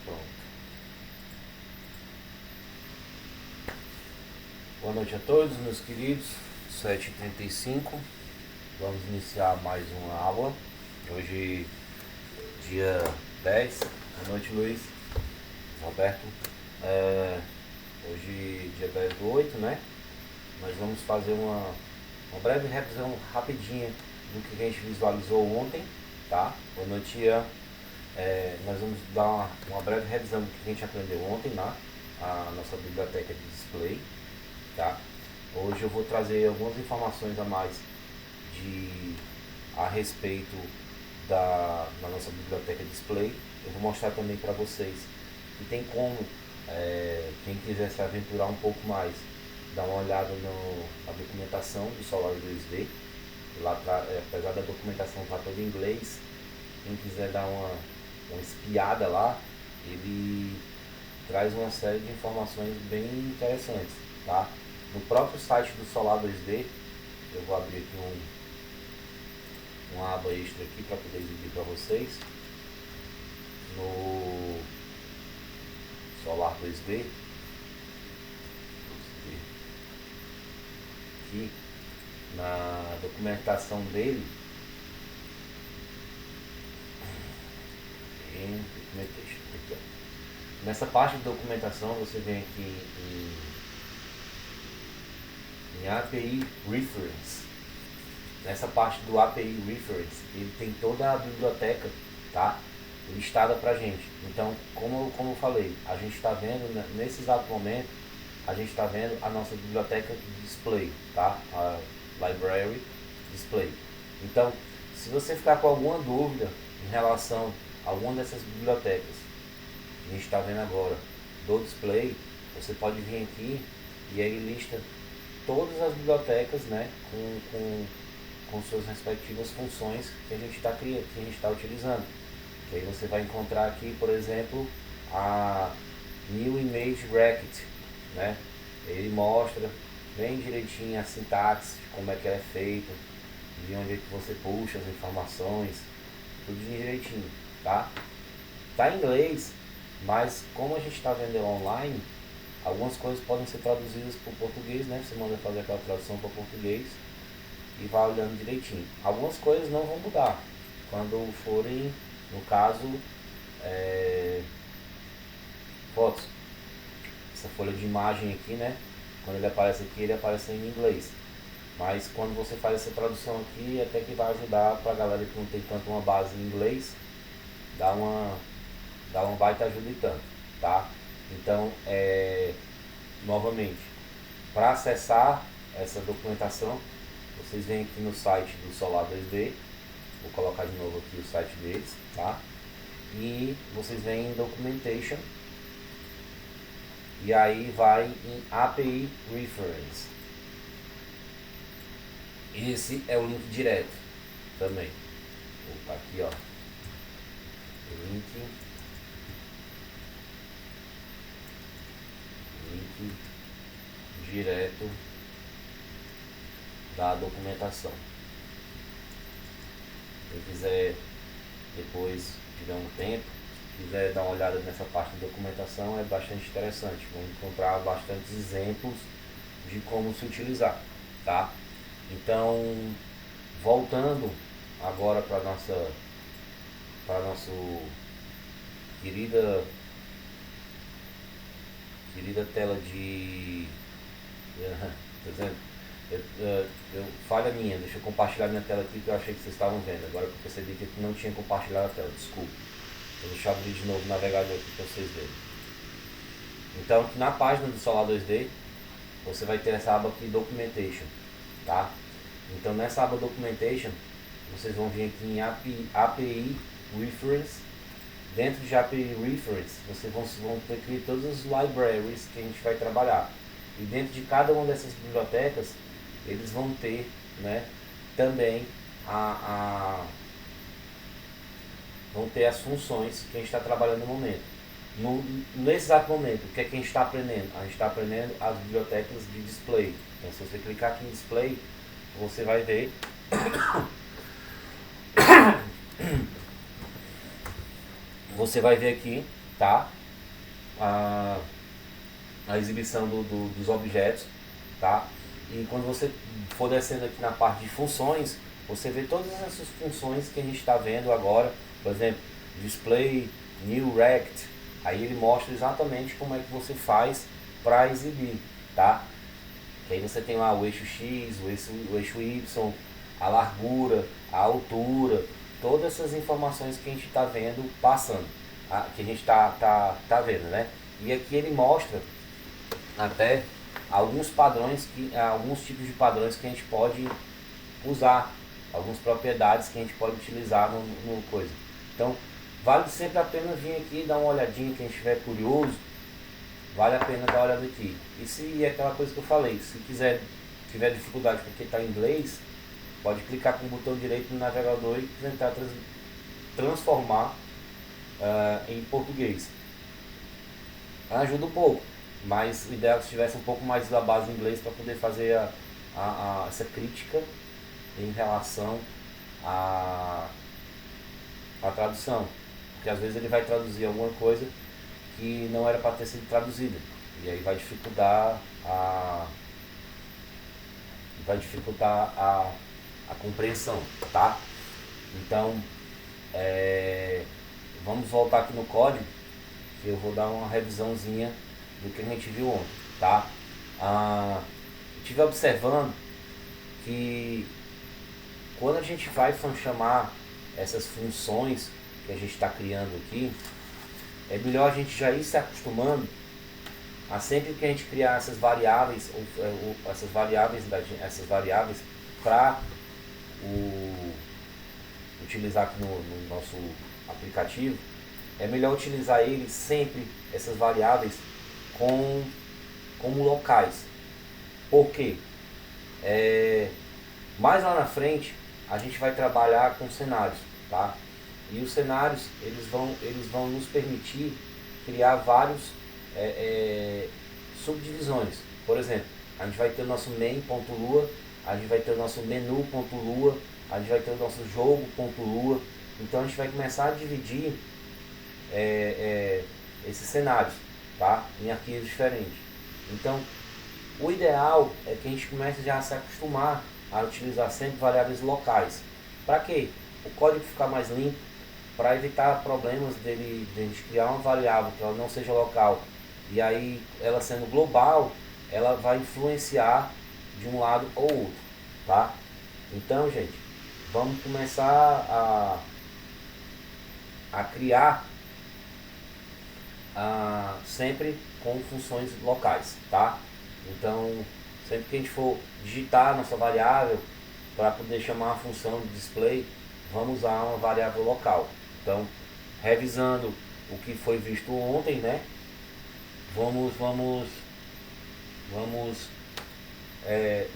Pronto. Boa noite a todos, meus queridos. 7h35. Vamos iniciar mais uma aula. Hoje, dia 10. Boa noite, Luiz. Roberto. Hoje, dia 10/8, né? Nós vamos fazer uma breve revisão rapidinha do que a gente visualizou ontem, tá? Boa noite, Ian. Nós vamos dar uma breve revisão do que a gente aprendeu ontem na nossa biblioteca de display, tá? Hoje eu vou trazer algumas informações a mais a respeito da nossa biblioteca de display. Eu vou mostrar também para vocês que tem como, quem quiser se aventurar um pouco mais, dar uma olhada na documentação do Solar 2D. Lá, apesar da documentação estar toda em inglês, quem quiser dar uma espiada lá, ele traz uma série de informações bem interessantes, tá? No próprio site do Solar 2D, eu vou abrir aqui uma aba extra aqui para poder exibir para vocês. No Solar 2D, aqui na documentação dele, nessa parte de documentação você vem aqui em API Reference. Nessa parte do API Reference, ele tem toda a biblioteca, tá, listada pra gente. Então, como eu falei, a gente está vendo, nesse exato momento, a gente está vendo a nossa biblioteca de display, tá? A Library Display. Então, se você ficar com alguma dúvida em relação a alguma dessas bibliotecas que a gente está vendo agora do display, você pode vir aqui e ele lista todas as bibliotecas, né, com suas respectivas funções que a gente está utilizando. E aí você vai encontrar aqui, por exemplo, a New Image Bracket, né? Ele mostra bem direitinho a sintaxe, como é que ela é feita, de onde é que você puxa as informações, tudo direitinho, tá? Tá em inglês, mas como a gente está vendo online, algumas coisas podem ser traduzidas para o português, né? Você manda fazer aquela tradução para o português e vai olhando direitinho. Algumas coisas não vão mudar quando forem, no caso, fotos. Essa folha de imagem aqui, né? Quando ele aparece aqui, ele aparece em inglês. Mas quando você faz essa tradução aqui, até que vai ajudar para a galera que não tem tanto uma base em inglês, dá uma baita ajuda e tanto, tá? Então, novamente, para acessar essa documentação, vocês vêm aqui no site do Solar 2D, vou colocar de novo aqui o site deles, tá? E vocês vêm em Documentation, e aí vai em API Reference. Esse é o link direto também. Opa, aqui ó, link direto da documentação. Se quiser depois, tiver um tempo, quiser dar uma olhada nessa parte de documentação, é bastante interessante. Vamos encontrar bastantes exemplos de como se utilizar, tá? Então, voltando agora para nossa querida tela de tá vendo? Falha minha, deixa eu compartilhar minha tela aqui, que eu achei que vocês estavam vendo. Agora que eu percebi que não tinha compartilhado a tela, desculpa. Deixa eu abrir de novo o navegador aqui para vocês verem. Então, aqui na página do Solar 2D, você vai ter essa aba aqui, Documentation, tá? Então, nessa aba Documentation, vocês vão vir aqui em API Reference. Dentro de API Reference, vocês vão ter aqui todas as libraries que a gente vai trabalhar. E dentro de cada uma dessas bibliotecas, eles vão ter, né, também vão ter as funções que a gente está trabalhando no momento. Nesse exato momento, o que é que a gente está aprendendo? A gente está aprendendo as bibliotecas de display. Então, se você clicar aqui em display, você vai ver você vai ver aqui, tá? a, a exibição dos objetos, tá? E quando você for descendo aqui na parte de funções, você vê todas essas funções que a gente está vendo agora. Por exemplo, display, new rect, aí ele mostra exatamente como é que você faz para exibir, tá? Que aí você tem lá o eixo X, o eixo Y, a largura, a altura, todas essas informações que a gente está vendo passando, que a gente tá vendo, né? E aqui ele mostra até alguns padrões, alguns tipos de padrões que a gente pode usar, algumas propriedades que a gente pode utilizar no coisa. Então, vale sempre a pena vir aqui dar uma olhadinha, quem estiver curioso, vale a pena dar uma olhada aqui. E se é aquela coisa que eu falei, se tiver dificuldade porque está em inglês, pode clicar com o botão direito no navegador e tentar transformar em português. Ajuda um pouco, mas o ideal é que tivesse um pouco mais da base em inglês para poder fazer essa crítica em relação à tradução, porque às vezes ele vai traduzir alguma coisa que não era para ter sido traduzida, e aí vai dificultar a compreensão, tá? Então, vamos voltar aqui no código, que eu vou dar uma revisãozinha do que a gente viu ontem, tá? Estive observando que quando a gente vai chamar essas funções que a gente está criando aqui, é melhor a gente já ir se acostumando a sempre que a gente criar essas variáveis para utilizar aqui no nosso aplicativo, é melhor utilizar ele sempre, essas variáveis, como locais. Por quê? Mais lá na frente a gente vai trabalhar com cenários, tá? E os cenários eles vão nos permitir criar vários subdivisões. Por exemplo, a gente vai ter o nosso main.lua, a gente vai ter o nosso menu.lua, a gente vai ter o nosso jogo.lua. Então a gente vai começar a dividir esses cenários, tá? Em arquivos diferentes. Então o ideal é que a gente comece já a se acostumar a utilizar sempre variáveis locais. Para quê? O código ficar mais limpo, para evitar problemas de a gente criar uma variável que ela não seja local, e aí ela sendo global, ela vai influenciar de um lado ou outro, tá? Então, gente, vamos começar a criar sempre com funções locais, tá? Então, sempre que a gente for digitar nossa variável para poder chamar a função de display, vamos usar uma variável local. Então, revisando o que foi visto ontem, né? Vamos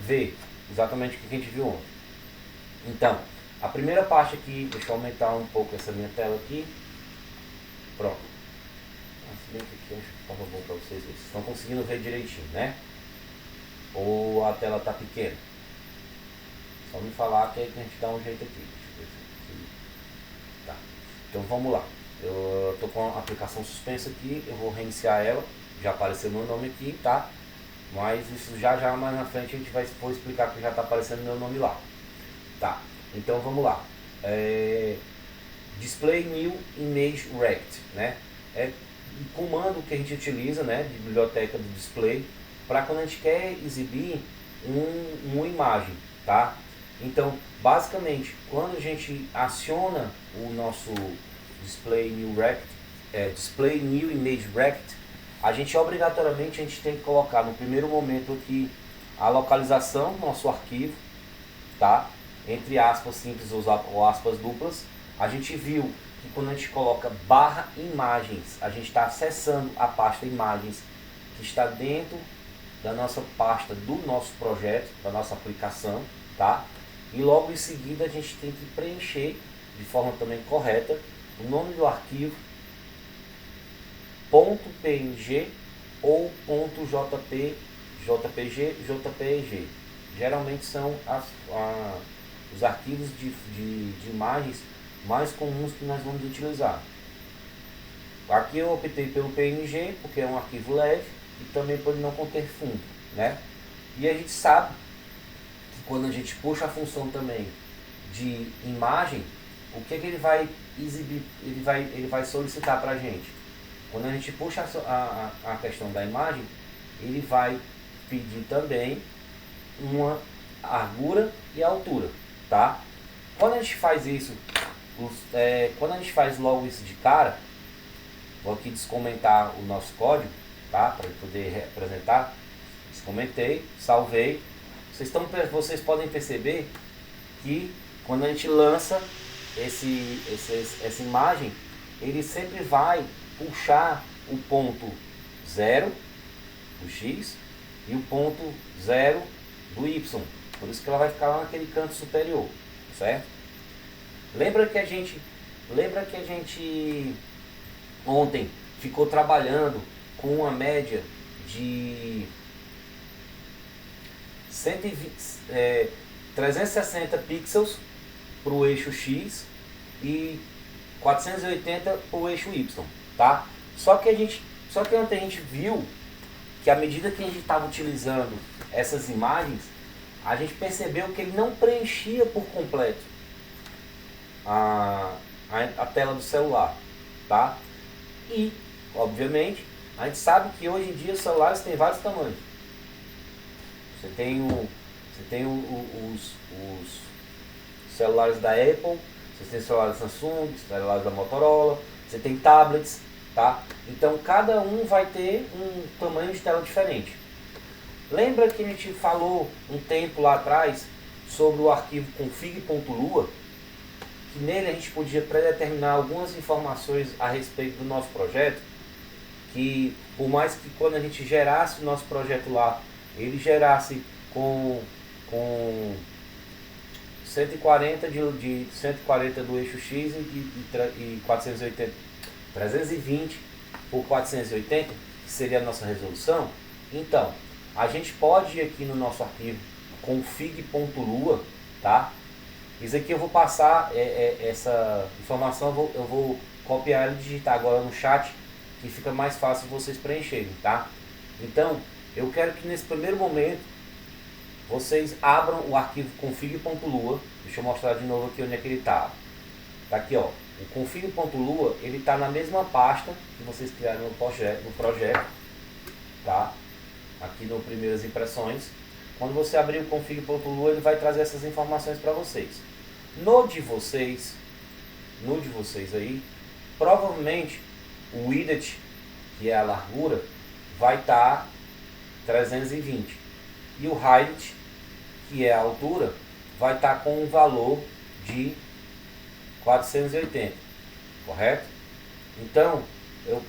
ver exatamente o que a gente viu ontem. Então, a primeira parte aqui, deixa eu aumentar um pouco essa minha tela aqui. Pronto. Se bem que aqui acho que estava bom para vocês verem. Vocês estão conseguindo ver direitinho, né? Ou a tela está pequena? Só me falar que aí a gente dá um jeito aqui. Tá. Então vamos lá. Eu estou com a aplicação suspensa aqui, eu vou reiniciar ela. Já apareceu meu nome aqui, tá? Mas isso já mais na frente a gente vai explicar que já está aparecendo meu nome lá. Tá. Então vamos lá. Display New Image Rect, né? É um comando que a gente utiliza, né, de biblioteca do display, para quando a gente quer exibir uma imagem, tá? Então, basicamente, quando a gente aciona o nosso Display New Image Rect, a gente obrigatoriamente tem que colocar no primeiro momento aqui a localização do nosso arquivo, tá? Entre aspas simples ou aspas duplas. A gente viu que quando a gente coloca /imagens, a gente está acessando a pasta imagens que está dentro da nossa pasta do nosso projeto, da nossa aplicação, tá? E logo em seguida a gente tem que preencher de forma também correta o nome do arquivo, .png ou .jpg, JPG. Geralmente são os arquivos de imagens mais comuns que nós vamos utilizar. Aqui eu optei pelo PNG, porque é um arquivo leve e também pode não conter fundo, né? E a gente sabe que quando a gente puxa a função também de imagem, o que ele vai exibir, ele vai solicitar para a gente? Quando a gente puxa a questão da imagem, ele vai pedir também uma largura e altura, tá? Quando a gente faz isso, quando a gente faz logo isso de cara, vou aqui descomentar o nosso código, tá? Para poder representar. Descomentei, salvei. Vocês podem perceber que quando a gente lança essa imagem, ele sempre vai puxar o ponto 0 do X e o ponto 0 do Y. Por isso que ela vai ficar lá naquele canto superior, certo? Lembra que a gente ontem ficou trabalhando com uma média de 360 pixels para o eixo X e 480 para o eixo Y, tá? Só que ontem a gente viu que à medida que a gente estava utilizando essas imagens, a gente percebeu que ele não preenchia por completo a tela do celular, tá? E, obviamente, a gente sabe que hoje em dia os celulares têm vários tamanhos. Você tem os celulares da Apple, você tem celulares da Samsung, celulares da Motorola, você tem tablets, tá? Então cada um vai ter um tamanho de tela diferente. Lembra que a gente falou um tempo lá atrás sobre o arquivo config.lua? Que nele a gente podia predeterminar algumas informações a respeito do nosso projeto, que por mais que quando a gente gerasse o nosso projeto lá, ele gerasse com 140 do eixo X e 320 por 480, que seria a nossa resolução. Então, a gente pode ir aqui no nosso arquivo config.lua, tá? Isso aqui eu vou passar essa informação, eu vou copiar ela e digitar agora no chat, que fica mais fácil vocês preencherem, tá? Então, eu quero que nesse primeiro momento vocês abram o arquivo config.lua. Deixa eu mostrar de novo aqui onde é que ele está. Tá aqui, ó. O config.lua, ele está na mesma pasta que vocês criaram no projeto, tá? Aqui no Primeiras Impressões. Quando você abrir o config.lua, ele vai trazer essas informações para vocês. No de vocês aí, provavelmente o width, que é a largura, vai estar 320. E o height, que é a altura, vai estar com um valor de 480, correto? Então, eu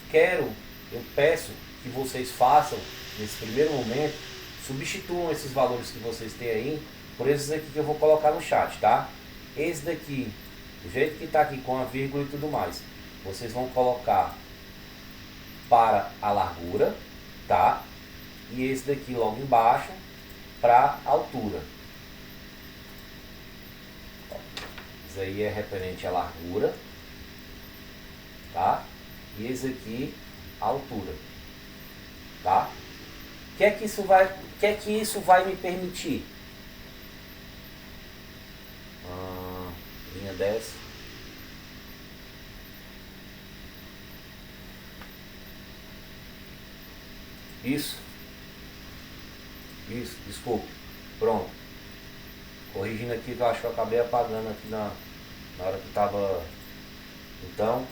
peço que vocês façam, nesse primeiro momento, substituam esses valores que vocês têm aí por esses aqui que eu vou colocar no chat, tá? Esse daqui, do jeito que está aqui com a vírgula e tudo mais, vocês vão colocar para a largura, tá? E esse daqui logo embaixo para a altura. Isso aí é referente à largura, tá? E esse aqui a altura, tá? O que é que isso vai me permitir? Linha 10. Isso, desculpe. Pronto. Corrigindo aqui, que eu acho que eu acabei apagando aqui na hora que estava. Então,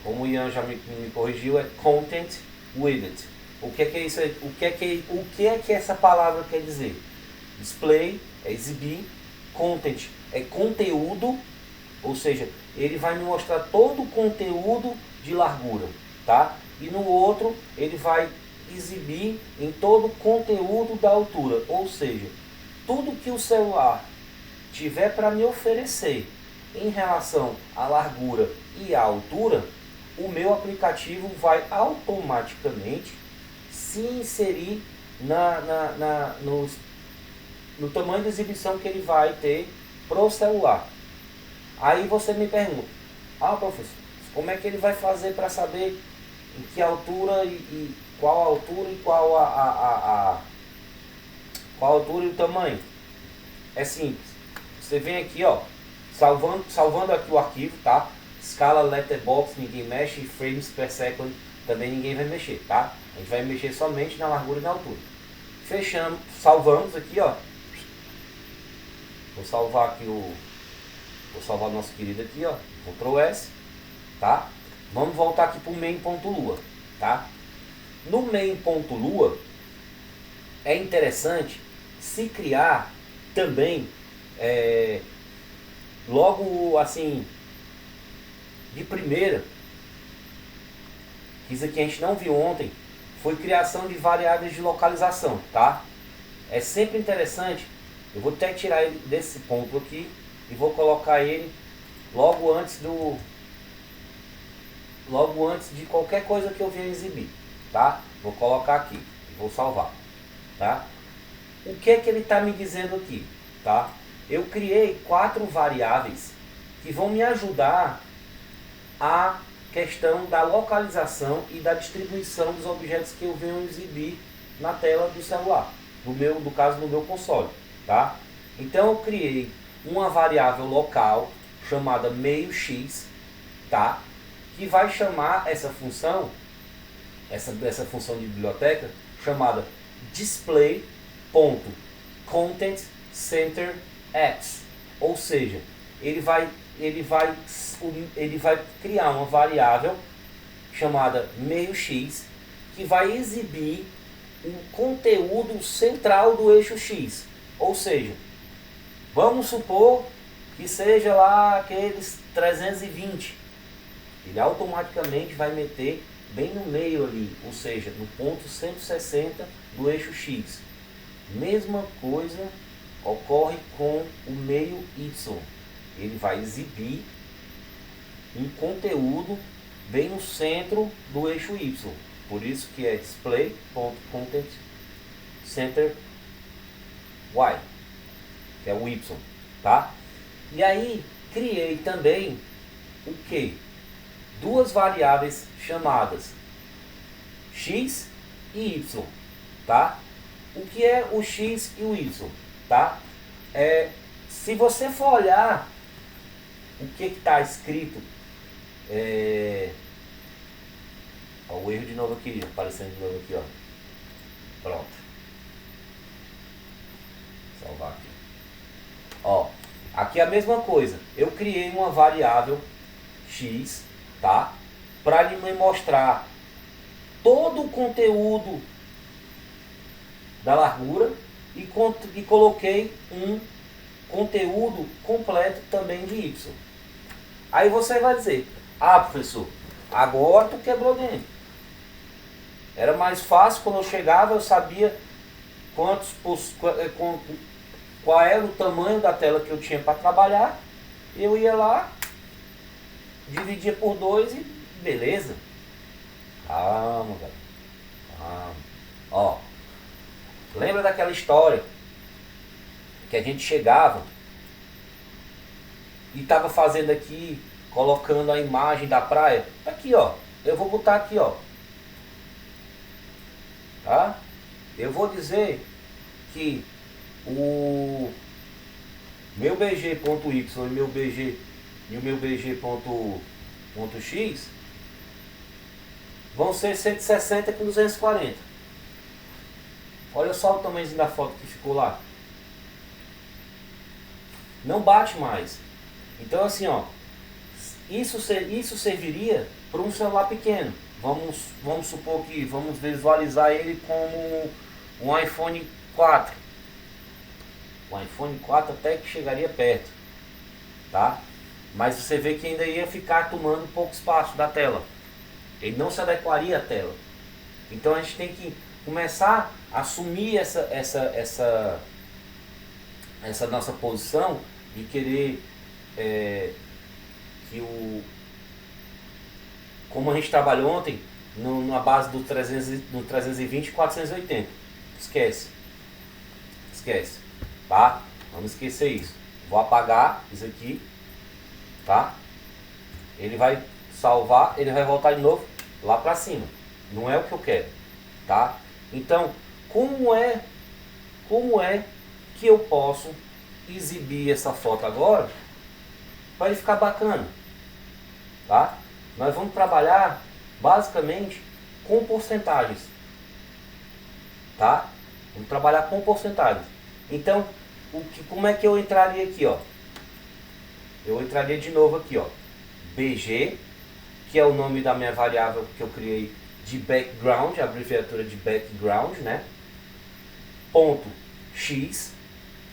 como o Ian já me corrigiu, é content widget. O que é isso? O que é que essa palavra quer dizer? Display é exibir, content é conteúdo, ou seja, ele vai me mostrar todo o conteúdo de largura, tá? E no outro ele vai exibir em todo o conteúdo da altura, ou seja, tudo que o celular tiver para me oferecer em relação à largura e à altura, o meu aplicativo vai automaticamente se inserir no tamanho de exibição que ele vai ter pro celular. Aí você me pergunta, professor, como é que ele vai fazer para saber em que altura e qual a altura e qual qual a altura e o tamanho? É simples. Você vem aqui, ó, salvando aqui o arquivo, tá? Escala letterbox, ninguém mexe, frames per second, também ninguém vai mexer, tá? A gente vai mexer somente na largura e na altura. Fechamos, salvamos aqui, ó. Vou salvar aqui vou salvar o nosso querido aqui, ó. Ctrl S, tá? Vamos voltar aqui pro main.lua, tá? No main.lua é interessante se criar também logo assim de primeira, que isso aqui a gente não viu ontem, foi criação de variáveis de localização, tá? É sempre interessante, eu vou até tirar ele desse ponto aqui e vou colocar ele logo antes de qualquer coisa que eu venha exibir, tá? Vou colocar aqui e vou salvar, tá? O que é que ele está me dizendo aqui, tá? Eu criei 4 variáveis que vão me ajudar a questão da localização e da distribuição dos objetos que eu venho exibir na tela do celular, no caso do meu console, tá? Então eu criei uma variável local chamada meio x, tá? Que vai chamar essa função de biblioteca chamada display.contentCenterX, ou seja, ele vai criar uma variável chamada meio x que vai exibir o conteúdo central do eixo x, ou seja, vamos supor que seja lá aqueles 320, ele automaticamente vai meter bem no meio ali, ou seja, no ponto 160 do eixo x. Mesma coisa ocorre com o meio y. Ele vai exibir um conteúdo bem no centro do eixo y. Por isso que é display.contentCenterY, que é o y, tá? E aí criei também o que? 2 variáveis chamadas x e y, tá? O que é o x e o y, tá? Se você for olhar o que está escrito, ó, o erro de novo aqui, aparecendo de novo aqui, ó. Pronto. Salvar aqui. Ó, aqui é a mesma coisa. Eu criei uma variável x, tá? Para me mostrar todo o conteúdo da largura e coloquei um conteúdo completo também de y. Aí você vai dizer, ah, professor, agora tu quebrou dentro. Era mais fácil quando eu chegava, eu sabia qual era o tamanho da tela que eu tinha para trabalhar. Eu ia lá, dividia por 2 e beleza. Calma, galera. Calma. Ó, lembra daquela história que a gente chegava e estava fazendo aqui, colocando a imagem da praia? Aqui, ó. Eu vou botar aqui, ó. Tá? Eu vou dizer que o meu bg.y e o meu bg.x vão ser 160 com 240. Olha só o tamanho da foto que ficou lá. Não bate mais. Então assim, ó, isso serviria para um celular pequeno. Vamos supor que vamos visualizar ele como um iPhone 4. O iPhone 4 até que chegaria perto, tá? Mas você vê que ainda ia ficar tomando pouco espaço da tela. Ele não se adequaria à tela. Então a gente tem que começar a assumir essa nossa posição de querer como a gente trabalhou ontem na base do 320 e 480. Esquece, tá? Vamos esquecer isso. Vou apagar isso aqui, tá? Ele vai salvar, ele vai voltar de novo lá para cima. Não é o que eu quero, tá? Então, como é que eu posso exibir essa foto agora para ele ficar bacana, tá? Nós vamos trabalhar basicamente com porcentagens, tá? Vamos trabalhar com porcentagens. Então, como é que eu entraria aqui, ó? Eu entraria de novo aqui, ó. BG, que é o nome da minha variável que eu criei de background, a abreviatura de background, né? Ponto X.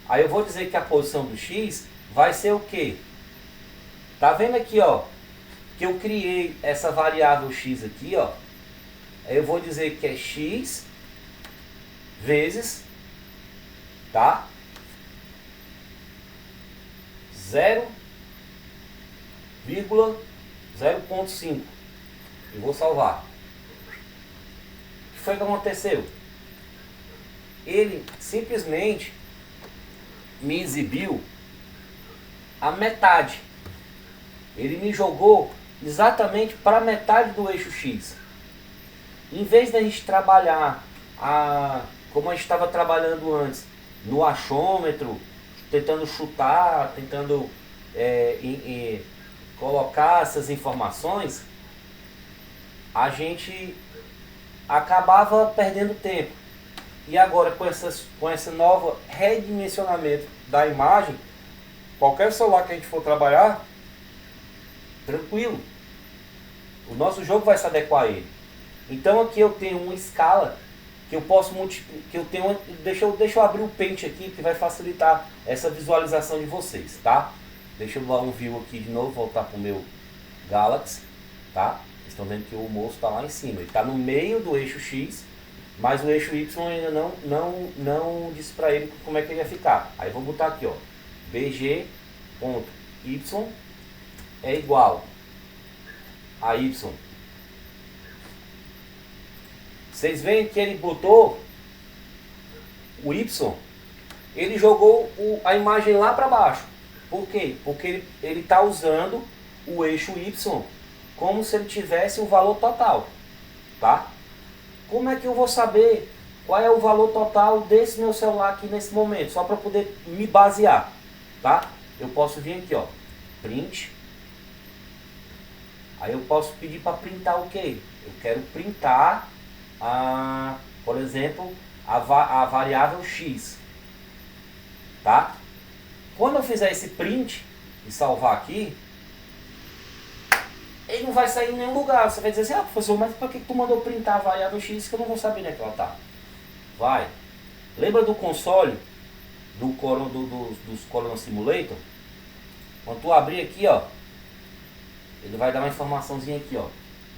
Aí eu vou dizer que a posição do X vai ser o quê? Tá vendo aqui, ó? Que eu criei essa variável X aqui, ó. Aí eu vou dizer que é X vezes, tá? 0,5. Eu vou salvar. O que foi que aconteceu? Ele simplesmente me exibiu a metade. Ele me jogou exatamente para a metade do eixo X. Em vez da gente trabalhar como a gente estava trabalhando antes, no achômetro, tentando chutar, tentando colocar essas informações, a gente acabava perdendo tempo. E agora com esse novo redimensionamento da imagem, qualquer celular que a gente for trabalhar, tranquilo, o nosso jogo vai se adequar a ele. Então aqui eu tenho uma escala que eu posso multiplicar, que eu tenho, deixa eu abrir o Paint aqui, que vai facilitar essa visualização de vocês, tá? Deixa eu dar um view aqui de novo, voltar para o meu Galaxy, tá? Vocês estão vendo que o moço está lá em cima, ele está no meio do eixo X, mas o eixo Y ainda não disse para ele como é que ele ia ficar. Aí eu vou botar aqui, ó, bg.y é igual a y. Vocês veem que ele botou o y, ele jogou a imagem lá para baixo. Por quê? Porque ele está usando o eixo y como se ele tivesse um valor total, tá? Como é que eu vou saber qual é o valor total desse meu celular aqui nesse momento? Só para poder me basear, tá? Eu posso vir aqui, ó, print. Aí eu posso pedir para printar o quê? Eu quero printar, por exemplo, a variável x, tá? Quando eu fizer esse print e salvar aqui, ele não vai sair em nenhum lugar. Você vai dizer assim, professor, mas por que tu mandou printar a variável x que eu não vou saber onde é que ela tá? Vai. Lembra do console dos Corona Simulator? Quando tu abrir aqui, ó, ele vai dar uma informaçãozinha aqui, ó,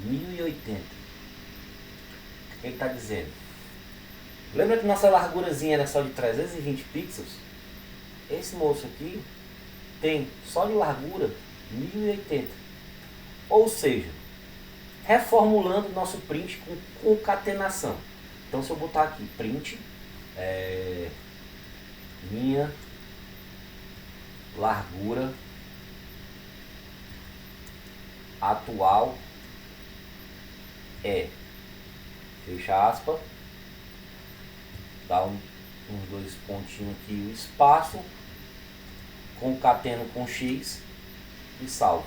1080. O que ele está dizendo? Lembra que nossa largurazinha era só de 320 pixels? Esse moço aqui tem só de largura 1080. Ou seja, reformulando o nosso print com concatenação. Então se eu botar aqui print, minha largura atual é, fecha aspa, dá uns dois pontinhos aqui, o espaço, concateno com X e salvo.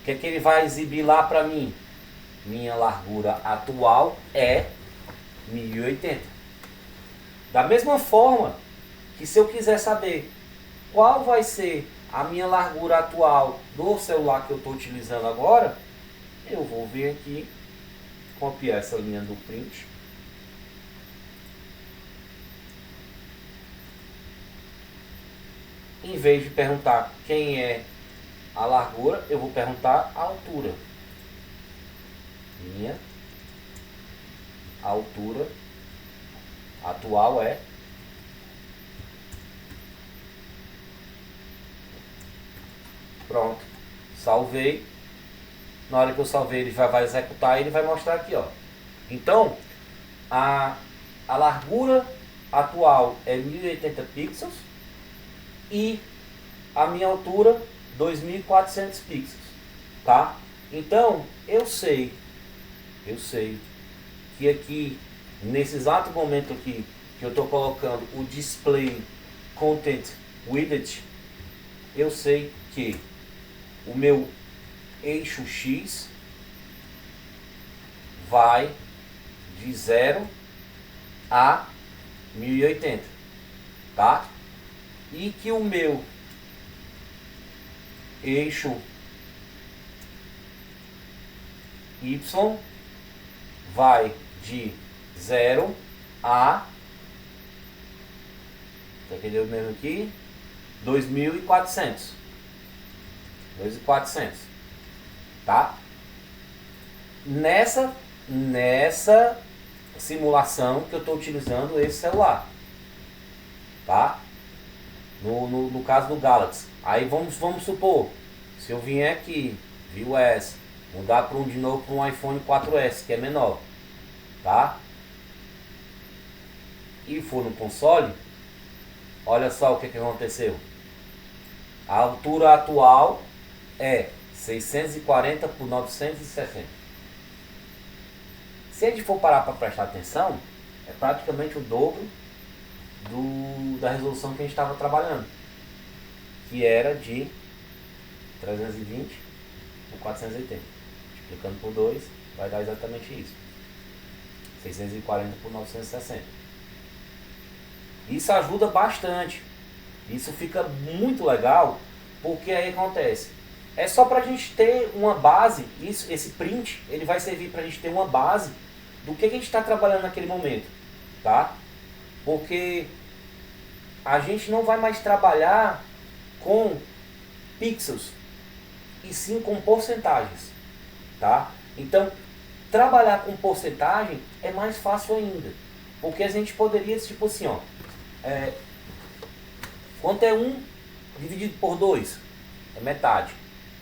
O que é que ele vai exibir lá para mim? Minha largura atual é 1080. Da mesma forma que se eu quiser saber qual vai ser a minha largura atual do celular que eu estou utilizando agora, eu vou vir aqui, copiar essa linha do print. Em vez de perguntar quem é a largura, eu vou perguntar a altura. Minha altura atual é pronto, salvei. Na hora que eu salvei, ele vai executar e ele vai mostrar aqui, ó. Então, a largura atual é 1080 pixels e a minha altura 2400 pixels, tá? Então, eu sei que aqui, nesse exato momento aqui, que eu estou colocando o display content widget, eu sei que o meu eixo X vai de 0 a 1080, tá? E que o meu eixo Y vai de 0 a, tá entendendo mesmo aqui? 2.400, 2.400, tá? Nessa simulação que eu estou utilizando esse celular, tá? No caso do Galaxy. Aí vamos supor, se eu vier aqui, viu S, mudar para de novo para um iPhone 4S, que é menor, tá? E for no console, olha só o que aconteceu. A altura atual é 640 por 960. Se a gente for parar para prestar atenção, é praticamente o dobro da resolução que a gente estava trabalhando, que era de 320 por 480. Multiplicando por 2 vai dar exatamente isso, 640 por 960. Isso ajuda bastante, isso fica muito legal, porque aí acontece, é só para a gente ter uma base. Esse print ele vai servir para a gente ter uma base do que a gente está trabalhando naquele momento, tá? Porque a gente não vai mais trabalhar com pixels, e sim com porcentagens, tá? Então, trabalhar com porcentagem é mais fácil ainda, porque a gente poderia, tipo assim, ó, quanto é 1 dividido por 2? É metade,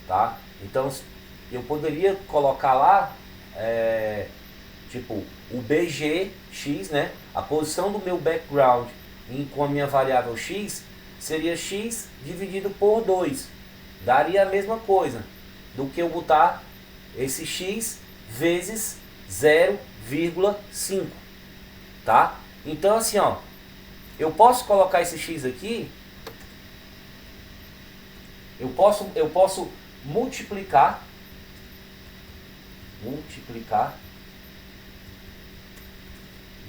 tá? Então, eu poderia colocar lá, tipo, o BGX, né? A posição do meu background com a minha variável X seria X dividido por 2. Daria a mesma coisa do que eu botar esse X vezes 0,5, tá? Então assim, ó, eu posso colocar esse X aqui, eu posso multiplicar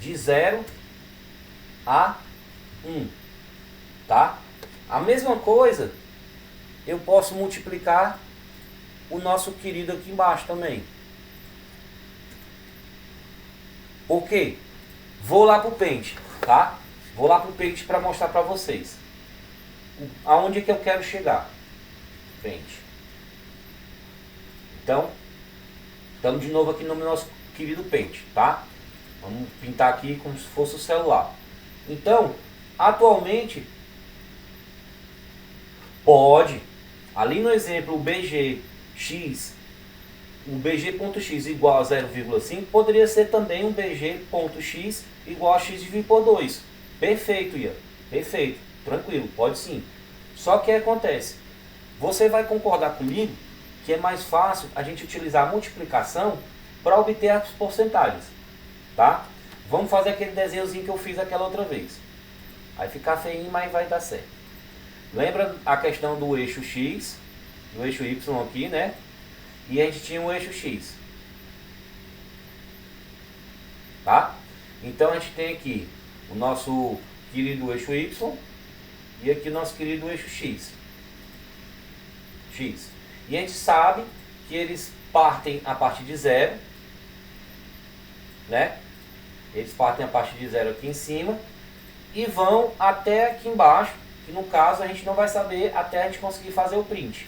de 0 a 1, tá? A mesma coisa eu posso multiplicar o nosso querido aqui embaixo também. Por quê? Vou lá pro Paint, tá? Vou lá pro Paint para mostrar para vocês aonde é que eu quero chegar. Paint. Então, estamos de novo aqui no nosso querido Paint, tá? Vamos pintar aqui como se fosse o celular. Então, atualmente, pode, ali no exemplo, o BGX, o BG.x igual a 0,5, poderia ser também um BG.x igual a x dividido por 2. Perfeito, Ian. Perfeito. Tranquilo, pode sim. Só que acontece, você vai concordar comigo que é mais fácil a gente utilizar a multiplicação para obter as porcentagens, tá? Vamos fazer aquele desenhozinho que eu fiz aquela outra vez. Vai ficar feinho, mas vai dar certo. Lembra a questão do eixo X, do eixo Y aqui, né? E a gente tinha um eixo X, tá? Então a gente tem aqui o nosso querido eixo Y e aqui o nosso querido eixo X. E a gente sabe que eles partem a partir de 0, né? Eles partem a partir de 0 aqui em cima e vão até aqui embaixo, que no caso a gente não vai saber até a gente conseguir fazer o print.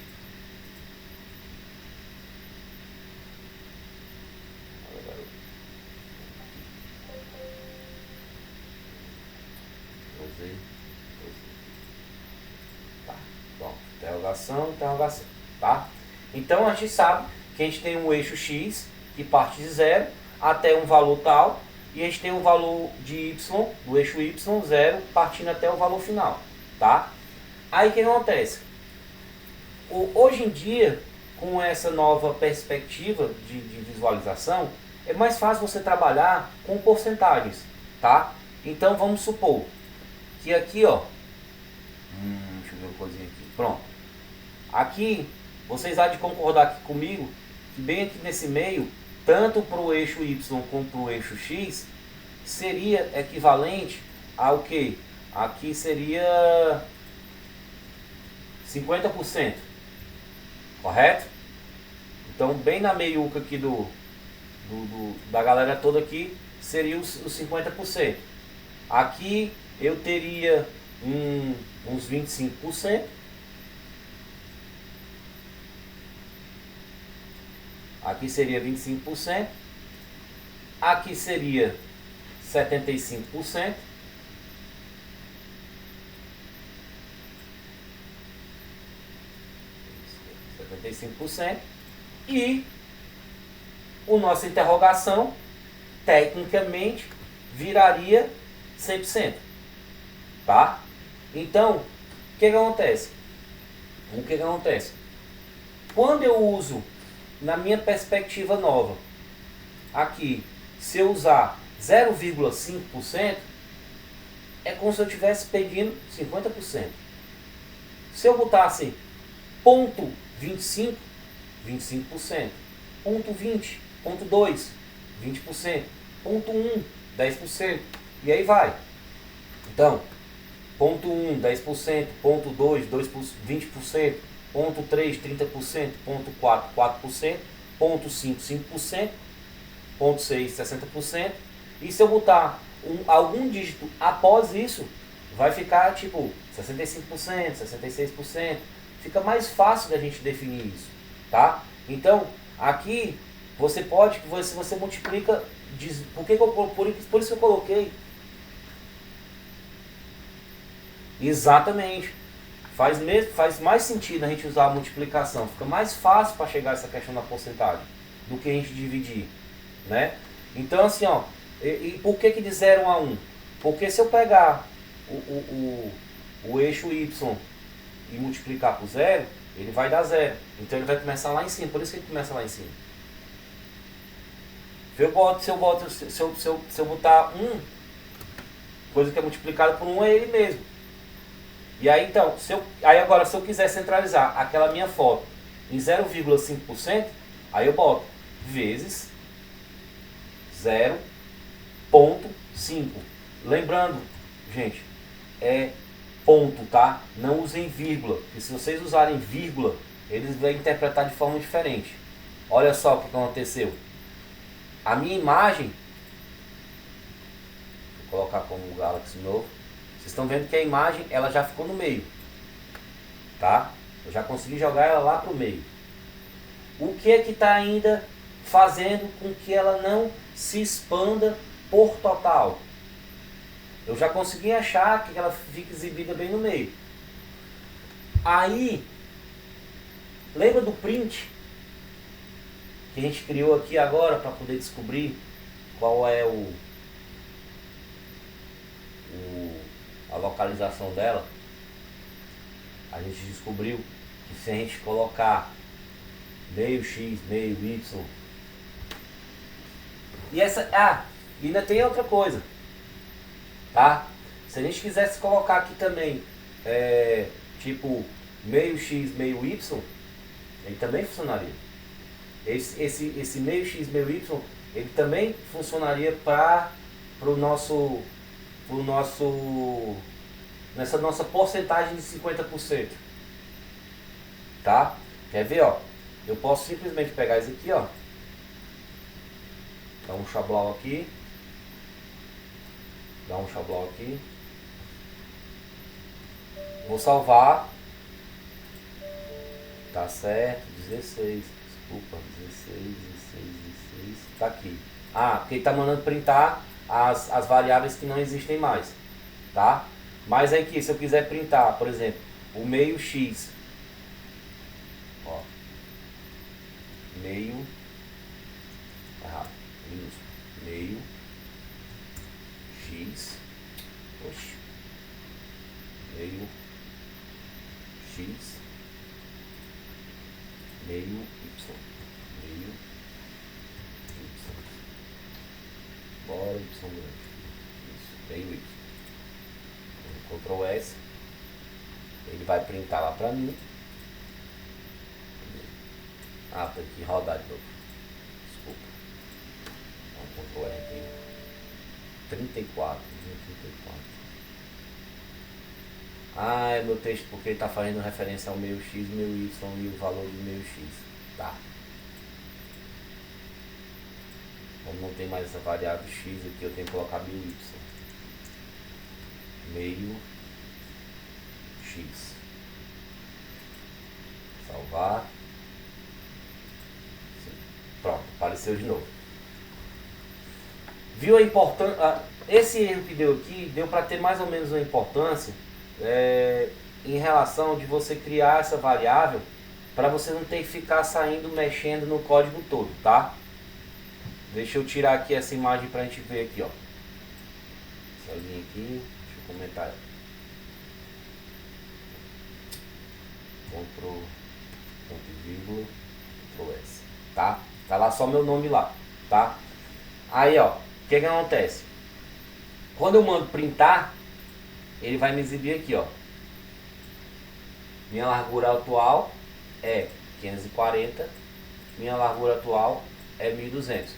Tá, bom, interrogação, tá? Então a gente sabe que a gente tem um eixo X que parte de 0 até um valor tal, e a gente tem um valor de Y, do eixo Y, 0, partindo até o valor final, tá? Aí o que acontece? Hoje em dia, com essa nova perspectiva de visualização, é mais fácil você trabalhar com porcentagens, tá? Então vamos supor que aqui, ó, deixa eu ver uma coisinha aqui, pronto. Aqui, vocês há de concordar aqui comigo, que bem aqui nesse meio, tanto para o eixo Y como para o eixo X, seria equivalente ao que? Aqui seria 50%, correto? Então, bem na meiuca aqui da galera toda aqui, seria os 50%. Aqui eu teria uns 25%. Aqui seria 25%. Aqui seria 75%. E o nossa interrogação, tecnicamente, viraria 100%. Tá? Então, o que acontece? Quando eu uso, na minha perspectiva nova, aqui, se eu usar 0,5%, é como se eu estivesse pedindo 50%. Se eu botasse 0,25%, 25%, 0,20%, 0,2%, 20%, 0,1%, 10%, e aí vai. Então, 0,1%, 10%, 0,2%, 20%, 0,3%, 30%, 0,4%, 4%, 0,5%, 5%, 0,6%, 60%, e se eu botar algum dígito após isso, vai ficar tipo 65%, 66%, fica mais fácil da gente definir isso, tá? Então, aqui, você pode, se você multiplica, por isso que eu coloquei. Exatamente. Faz mais sentido a gente usar a multiplicação. Fica mais fácil para chegar a essa questão da porcentagem do que a gente dividir, né? Então, assim, ó, e por que de 0 a 1? Porque se eu pegar o eixo Y e multiplicar por 0, ele vai dar 0. Então ele vai começar lá em cima. Por isso que ele começa lá em cima. Se eu botar 1, coisa que é multiplicada por 1 é ele mesmo. E aí então, agora se eu quiser centralizar aquela minha foto em 0,5%, aí eu boto vezes 0,5. Lembrando, gente, é ponto, tá? Não usem vírgula, porque se vocês usarem vírgula, eles vão interpretar de forma diferente. Olha só o que aconteceu. A minha imagem, vou colocar como Galaxy novo. Vocês estão vendo que a imagem ela já ficou no meio, tá? Eu já consegui jogar ela lá pro meio. O que é que está ainda fazendo com que ela não se expanda por total? Eu já consegui achar que ela fica exibida bem no meio. Aí, lembra do print que a gente criou aqui agora para poder descobrir qual é a localização dela? A gente descobriu que se a gente colocar meio x, meio y, e ainda tem outra coisa, tá? Se a gente quisesse colocar aqui também tipo meio x, meio y, ele também funcionaria. Esse meio x, meio y, ele também funcionaria para nessa nossa porcentagem de 50%. Tá? Quer ver, ó? Eu posso simplesmente pegar isso aqui, ó. Dá um chablau aqui. Vou salvar. Tá certo, 16. Desculpa, 16. Tá aqui. Porque ele tá mandando printar as variáveis que não existem mais. Tá? Mas aqui, se eu quiser printar, por exemplo, o meio x, ó, meio x, meio x, meio Y. Meio Y. Bora Y grande. Isso, meio Y. Ctrl S. Ele vai printar lá pra mim. Ah, tem que rodar de novo. Desculpa. Então, Ctrl R aqui. 34. Ah, é meu texto porque ele está fazendo referência ao meio x, meio y e o valor de meio x. Tá. Como não tem mais essa variável x aqui, eu tenho que colocar meio y. Meio x. Salvar. Sim. Pronto, apareceu de novo. Viu a importância? Esse erro que deu aqui, deu para ter mais ou menos uma importância em relação de você criar essa variável para você não ter que ficar saindo mexendo no código todo, tá? Deixa eu tirar aqui essa imagem para a gente ver aqui, ó. Essa linha aqui, deixa eu comentar. Ctrl, ponto e vírgula, Ctrl S, tá? Tá lá só meu nome lá, tá? Aí, ó, o que acontece? Quando eu mando printar, ele vai me exibir aqui, ó. Minha largura atual é 540, minha largura atual é 1200.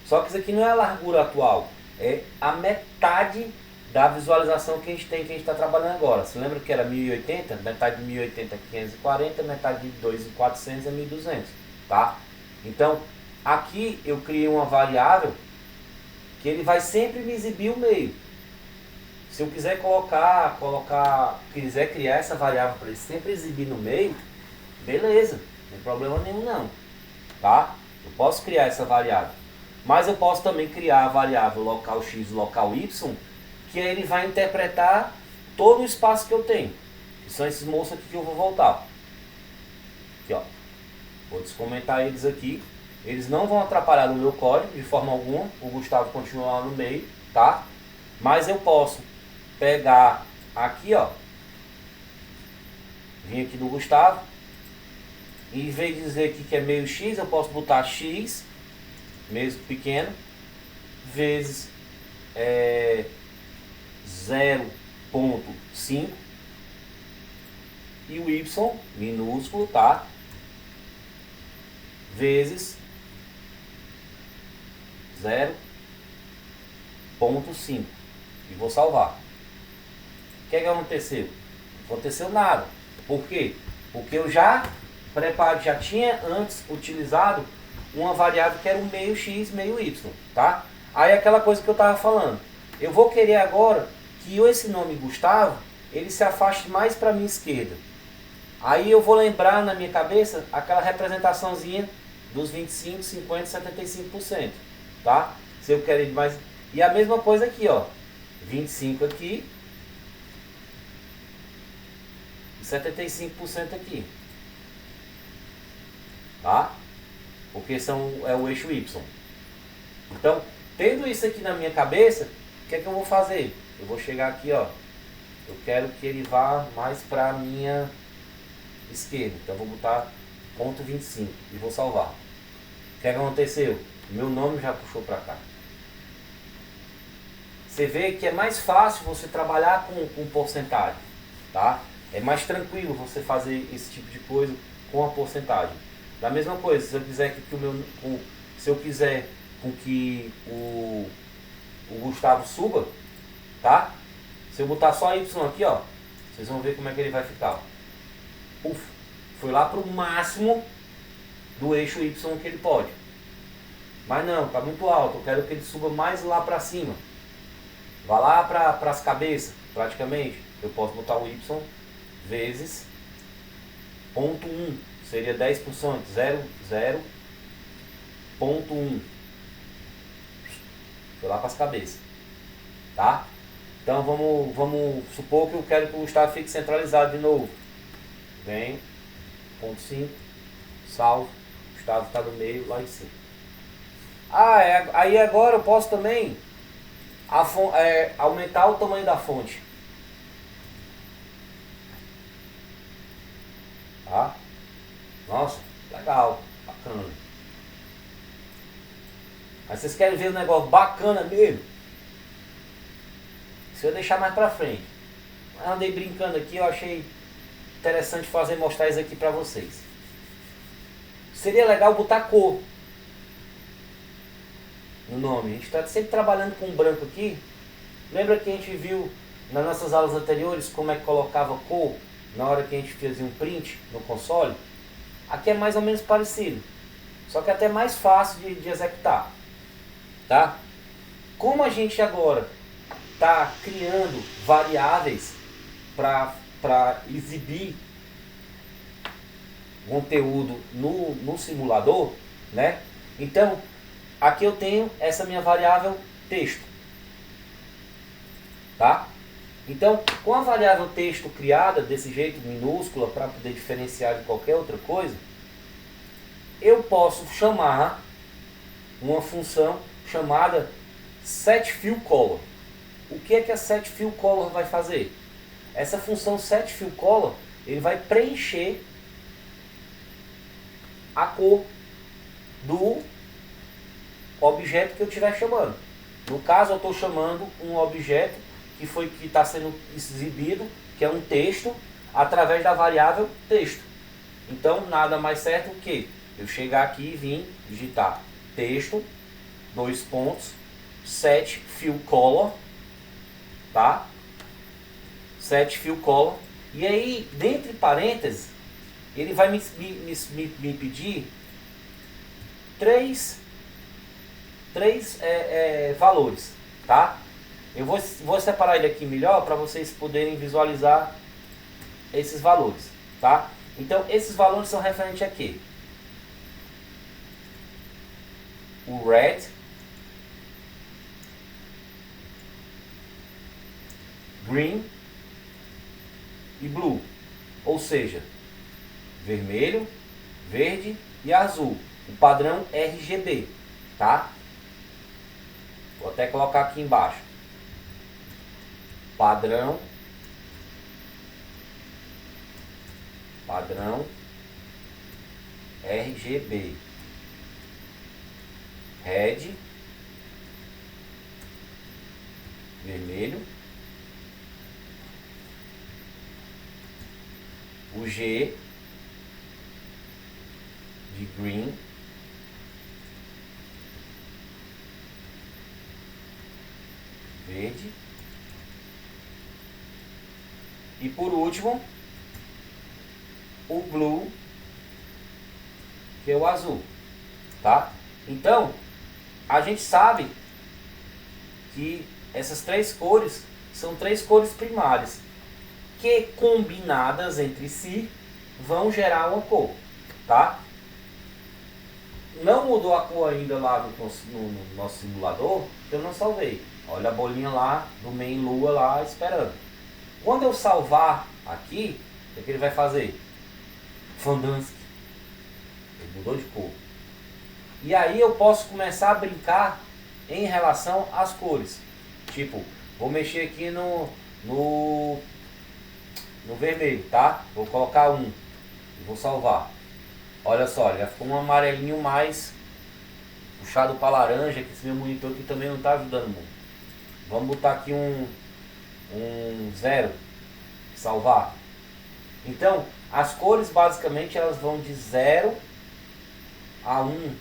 Só que isso aqui não é a largura atual, é a metade da visualização que a gente tem, que a gente está trabalhando agora. Você lembra que era 1080? Metade de 1080 é 540, metade de 2400 é 1200, tá? Então, aqui eu criei uma variável que ele vai sempre me exibir o meio. Se eu quiser quiser criar essa variável para ele sempre exibir no meio, beleza, não tem problema nenhum não, tá? Eu posso criar essa variável, mas eu posso também criar a variável local x, local y, que aí ele vai interpretar todo o espaço que eu tenho, que são esses moços aqui que eu vou voltar. Aqui, ó, vou descomentar eles aqui, eles não vão atrapalhar no meu código de forma alguma, o Gustavo continua lá no meio, tá? Mas eu posso pegar aqui, ó, vim aqui do Gustavo, e em vez de dizer aqui que é meio x, eu posso botar x, mesmo pequeno, vezes 0,5 e o y minúsculo, tá? Vezes 0,5 e vou salvar. O que aconteceu? Não aconteceu nada. Por quê? Porque eu já tinha antes utilizado uma variável que era o meio x, meio y, tá? Aí aquela coisa que eu estava falando. Eu vou querer agora que esse nome Gustavo, ele se afaste mais para a minha esquerda. Aí eu vou lembrar na minha cabeça aquela representaçãozinha dos 25, 50, 75%, tá? Se eu quero ir mais... E a mesma coisa aqui, ó. 25 aqui. 75% aqui, tá? Porque é o eixo Y. Então, tendo isso aqui na minha cabeça, o que é que eu vou fazer? Eu vou chegar aqui, ó. Eu quero que ele vá mais para a minha esquerda. Então, eu vou botar ponto 25 e vou salvar. O que é que aconteceu? Meu nome já puxou para cá. Você vê que é mais fácil você trabalhar com porcentagem, tá? É mais tranquilo você fazer esse tipo de coisa com a porcentagem. Da mesma coisa, se eu quiser com que o Gustavo suba, tá? Se eu botar só Y aqui, ó, vocês vão ver como é que ele vai ficar. Uf, foi lá pro máximo do eixo Y que ele pode. Mas não, tá muito alto, eu quero que ele suba mais lá para cima. Vá lá para as cabeças, praticamente. Eu posso botar o Y vezes 0,1, seria 10%, 0,1. Foi lá para as cabeças, tá? Então vamos supor que eu quero que o Gustavo fique centralizado de novo. Vem, ponto 5, salvo, o Gustavo está no meio, lá em cima. Aí agora eu posso também aumentar o tamanho da fonte. Tá? Nossa, tá Legal, bacana. Mas vocês querem ver um negócio bacana mesmo? Se eu deixar mais pra frente. Mas andei brincando aqui, eu achei interessante mostrar isso aqui pra vocês. Seria legal botar cor no nome. A gente está sempre trabalhando com branco aqui. Lembra que a gente viu nas nossas aulas anteriores como é que colocava cor na hora que a gente fazia um print no console? Aqui é mais ou menos parecido, só que é até mais fácil de executar, tá? Como a gente agora está criando variáveis para exibir conteúdo no simulador, né? Então, aqui eu tenho essa minha variável texto, tá? Então, com a variável texto criada desse jeito, minúscula, para poder diferenciar de qualquer outra coisa, eu posso chamar uma função chamada setFillColor. O que é que a setFillColor vai fazer? Essa função setFillColor, ele vai preencher a cor do objeto que eu estiver chamando. No caso, eu estou chamando um objeto que está sendo exibido, que é um texto, através da variável texto. Então, nada mais certo que eu chegar aqui e vir digitar texto, dois pontos, setFillColor, tá? setFillColor. E aí, dentre parênteses, ele vai me pedir três valores, tá? Eu vou separar ele aqui melhor para vocês poderem visualizar esses valores, tá? Então, esses valores são referentes a quê? O red, green e blue, ou seja, vermelho, verde e azul, o padrão RGB, tá? Vou até colocar aqui embaixo. Padrão RGB. Red, vermelho. O G de green. Verde. E por último, o blue, que é o azul, tá? Então, a gente sabe que essas três cores são três cores primárias, que combinadas entre si vão gerar uma cor, tá? Não mudou a cor ainda lá no nosso simulador, que eu não salvei. Olha a bolinha lá do main lua lá esperando. Quando eu salvar aqui, o que ele vai fazer? Fandansky. Ele mudou de cor. E aí eu posso começar a brincar em relação às cores. Tipo, vou mexer aqui no vermelho, tá? Vou colocar 1 e vou salvar. Olha só, já ficou um amarelinho mais puxado para laranja, que esse meu monitor aqui também não está ajudando muito. Vamos botar aqui um 0, salvar. Então, as cores basicamente elas vão de 0 a 1.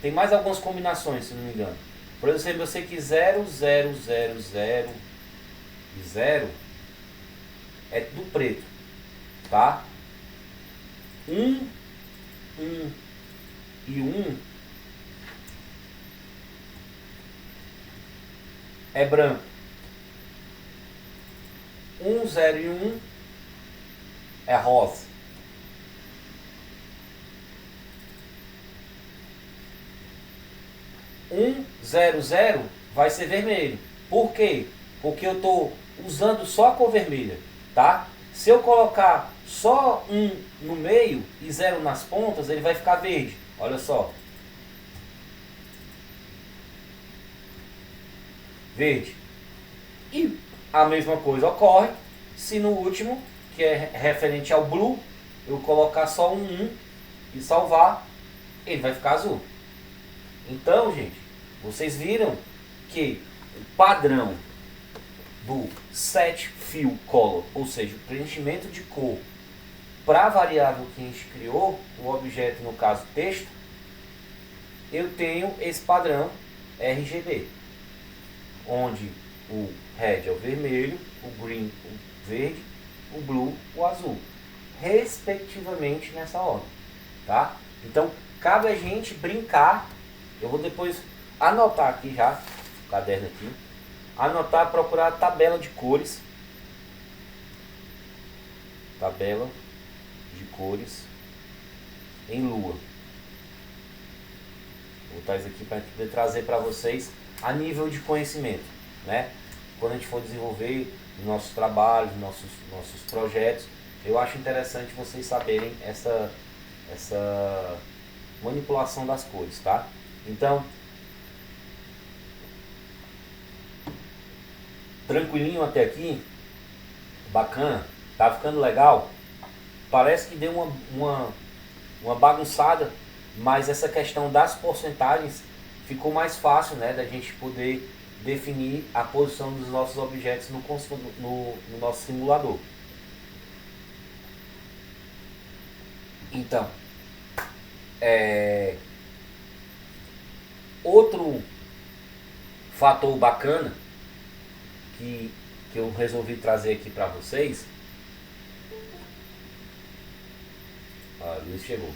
Tem mais algumas combinações, se não me engano. Por exemplo, eu sei que 0, 0, 0, 0 e 0 é tudo preto, tá? 1, 1 e 1 é branco. 1, 0 e 1 é rosa. Um 0, 0 vai ser vermelho. Por quê? Porque eu estou usando só a cor vermelha, tá? Se eu colocar só 1 no meio e 0 nas pontas, ele vai ficar verde. Olha só. Verde. E a mesma coisa ocorre se no último, que é referente ao blue, eu colocar só um 1 e salvar, ele vai ficar azul. Então, gente, vocês viram que o padrão do set fill color, ou seja, o preenchimento de cor para a variável que a gente criou, o objeto, no caso texto, eu tenho esse padrão RGB, onde o red é o vermelho, o green o verde, o blue o azul, respectivamente nessa ordem, tá? Então, cabe a gente brincar. Eu vou depois anotar aqui já, o caderno aqui, anotar, procurar a tabela de cores, tabela de cores em lua. Vou botar isso aqui para poder trazer para vocês a nível de conhecimento, né? Quando a gente for desenvolver nossos trabalhos, nossos projetos, eu acho interessante vocês saberem essa manipulação das cores, tá? Então, tranquilinho até aqui, bacana, tá ficando legal. Parece que deu uma bagunçada, mas essa questão das porcentagens ficou mais fácil, né, da gente poder definir a posição dos nossos objetos no nosso simulador. Então, outro fator bacana que eu resolvi trazer aqui para vocês. Luiz chegou.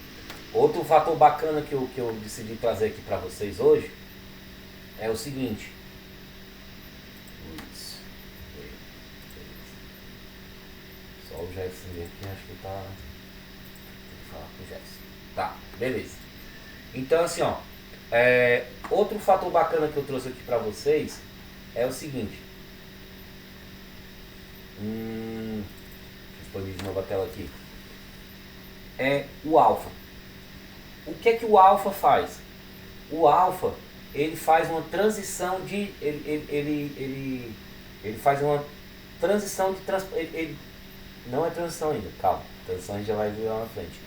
Outro fator bacana que eu decidi trazer aqui para vocês hoje é o seguinte. Luiz. Só o Jefferson aqui, acho que tá. Tem que falar com o Jefferson. Tá, beleza. Então, assim, ó. Outro fator bacana que eu trouxe aqui para vocês é o seguinte. Deixa eu expandir de novo a tela aqui. É o alfa. O que é que o alfa faz? O alfa, ele faz uma transição de... Ele faz uma transição de... Ele não é transição ainda, calma. Transição a gente já vai ver lá na frente.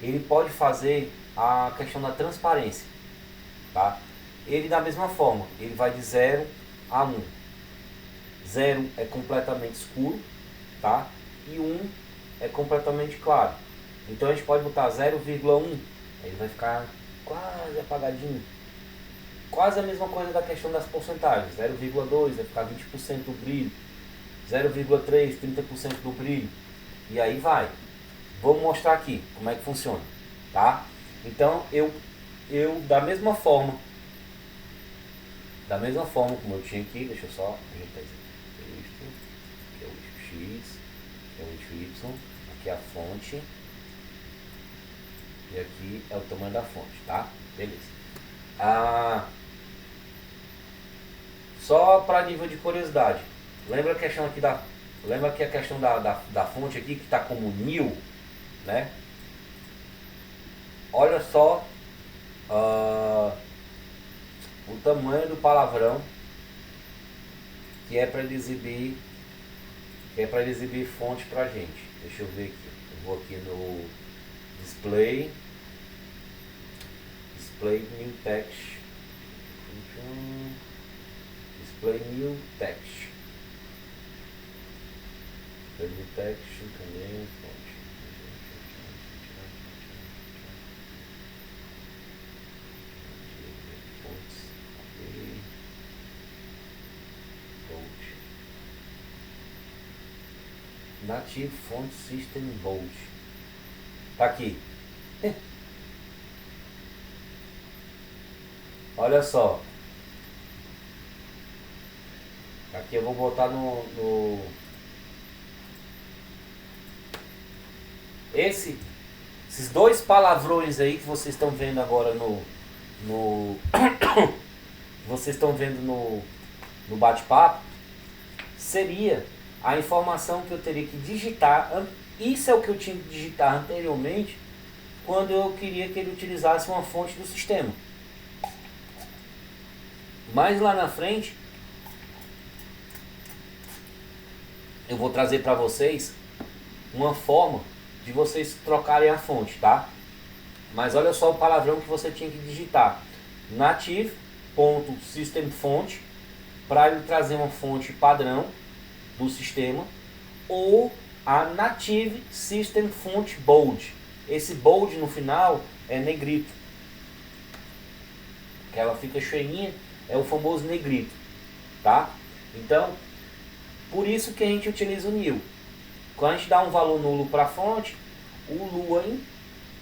Ele pode fazer a questão da transparência, tá? Ele, da mesma forma, ele vai de 0 a 1. 0 é completamente escuro, tá? E 1 é completamente claro. Então a gente pode botar 0,1, ele vai ficar quase apagadinho. Quase a mesma coisa da questão das porcentagens. 0,2 vai ficar 20% do brilho. 0,3, 30% do brilho. E aí vai. Vou mostrar aqui como é que funciona, tá? Então eu da mesma forma como eu tinha aqui, deixa eu só ajeitar isso aqui. Aqui é o eixo X, aqui é o eixo Y, aqui é a fonte. E aqui é o tamanho da fonte, tá? Beleza. Só para nível de curiosidade. Lembra que a questão da fonte aqui que está como new, né? Olha só o tamanho do palavrão que é para ele exibir fonte pra gente. Deixa eu ver aqui. Eu vou aqui no display new text. Display new text. Display new text também fonte. Native Font System Bold. Tá aqui. Olha só. Aqui eu vou botar no esses dois palavrões aí que vocês estão vendo agora vocês estão vendo no bate-papo, seria a informação que eu teria que digitar. Isso é o que eu tinha que digitar anteriormente quando eu queria que ele utilizasse uma fonte do sistema. Mas lá na frente eu vou trazer para vocês uma forma de vocês trocarem a fonte, tá? Mas olha só o palavrão que você tinha que digitar. Native.systemFont, para ele trazer uma fonte padrão do sistema, ou a Native System Font Bold. Esse bold no final é negrito, que ela fica cheinha, é o famoso negrito, tá? Então, por isso que a gente utiliza o nil. Quando a gente dá um valor nulo para a fonte, o Lua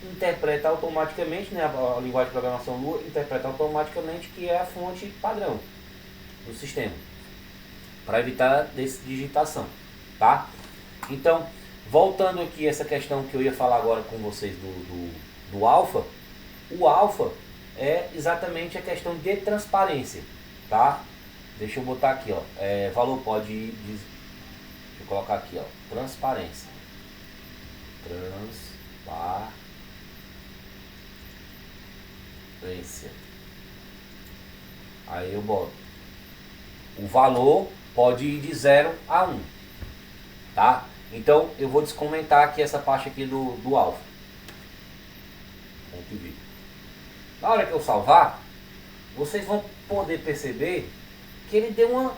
interpreta automaticamente, né, a linguagem de programação Lua interpreta automaticamente que é a fonte padrão do sistema, para evitar digitação, tá? Então, voltando aqui a essa questão que eu ia falar agora com vocês do alfa, o alfa é exatamente a questão de transparência, tá? Deixa eu botar aqui, ó, valor pode ir, deixa eu colocar aqui, ó, transparência, aí eu boto, o valor pode ir de 0 a 1, tá? Então eu vou descomentar aqui essa parte aqui do alfa. Na hora que eu salvar, vocês vão poder perceber que ele deu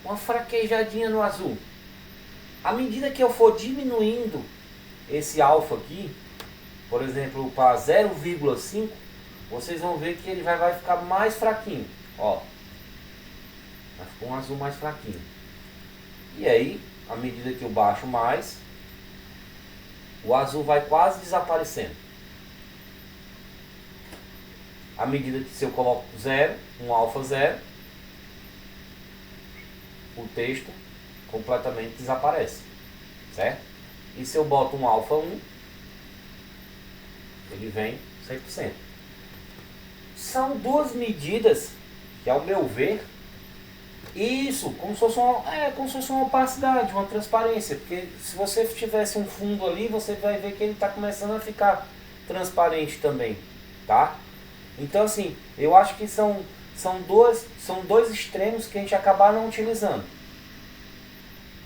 uma fraquejadinha no azul. À medida que eu for diminuindo esse alfa aqui, por exemplo, para 0,5, vocês vão ver que ele vai ficar mais fraquinho. Ó, vai ficar um azul mais fraquinho. E aí, à medida que eu baixo mais, o azul vai quase desaparecendo. À medida que se eu coloco 0, um alfa 0, o texto completamente desaparece, certo? E se eu boto um alfa 1, ele vem 100%. São duas medidas que, ao meu ver, isso, como se fosse uma opacidade, uma transparência, porque se você tivesse um fundo ali, você vai ver que ele está começando a ficar transparente também, tá? Então, assim, eu acho que são dois extremos que a gente acaba não utilizando.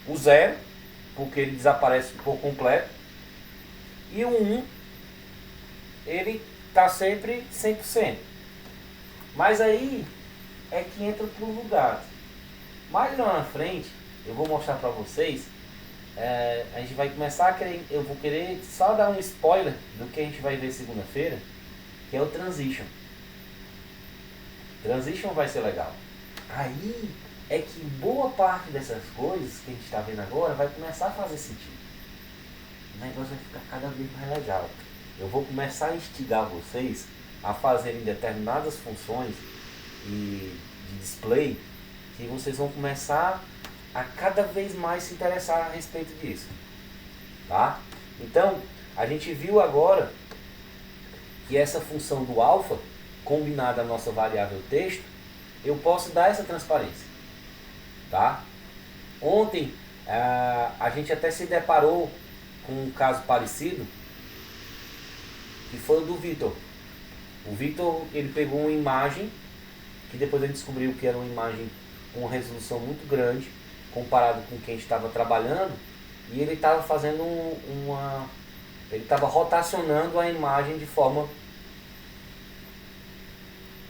O 0, porque ele desaparece por completo, e o 1, ele está sempre 100%. Mas aí é que entra pro lugar. Mais lá na frente, eu vou mostrar para vocês, a gente vai começar a querer, eu vou querer só dar um spoiler do que a gente vai ver segunda-feira, que é o Transition. Transition vai ser legal. Aí é que boa parte dessas coisas que a gente está vendo agora vai começar a fazer sentido. O negócio vai ficar cada vez mais legal. Eu vou começar a instigar vocês a fazerem determinadas funções de display, que vocês vão começar a cada vez mais se interessar a respeito disso, tá? Então, a gente viu agora que essa função do alfa, combinada à nossa variável texto, eu posso dar essa transparência, tá? Ontem, a gente até se deparou com um caso parecido, que foi o do Vitor. O Vitor, ele pegou uma imagem, que depois a gente descobriu que era uma imagem com uma resolução muito grande, comparado com quem estava trabalhando, e ele estava fazendo ele estava rotacionando a imagem de forma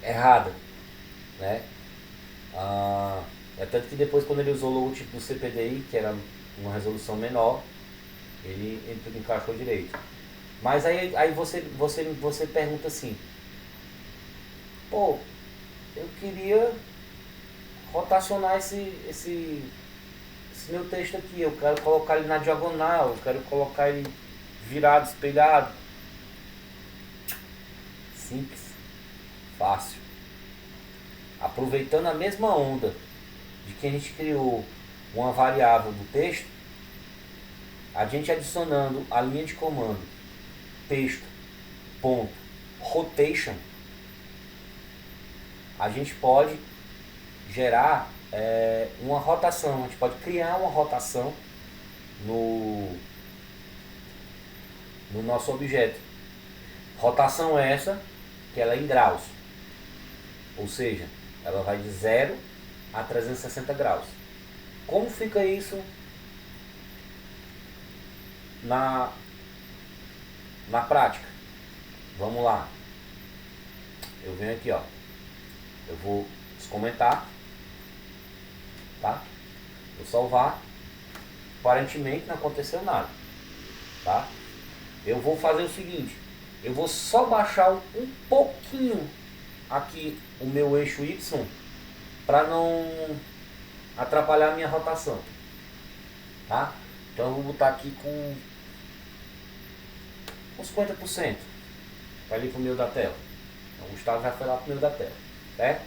errada, né? É tanto que depois, quando ele usou o logotipo do CPDI, que era uma resolução menor, ele encaixou direito. Mas aí você pergunta assim, pô, eu queria rotacionar esse meu texto aqui, eu quero colocar ele na diagonal, eu quero colocar ele virado, espelhado. Simples, fácil. Aproveitando a mesma onda de que a gente criou uma variável do texto, a gente adicionando a linha de comando texto.rotation, a gente pode gerar uma rotação, a gente pode criar uma rotação no nosso objeto. Rotação essa que ela é em graus, ou seja, ela vai de 0 a 360 graus. Como fica isso na prática? Vamos lá. Eu venho aqui, ó. Eu vou descomentar, tá? Vou salvar. Aparentemente não aconteceu nada, tá? Eu vou fazer o seguinte. Eu vou só baixar um pouquinho aqui o meu eixo Y para não atrapalhar a minha rotação, tá? Então eu vou botar aqui com uns 50% para ir pro meio da tela. Então, o Gustavo já foi lá pro meio da tela, certo?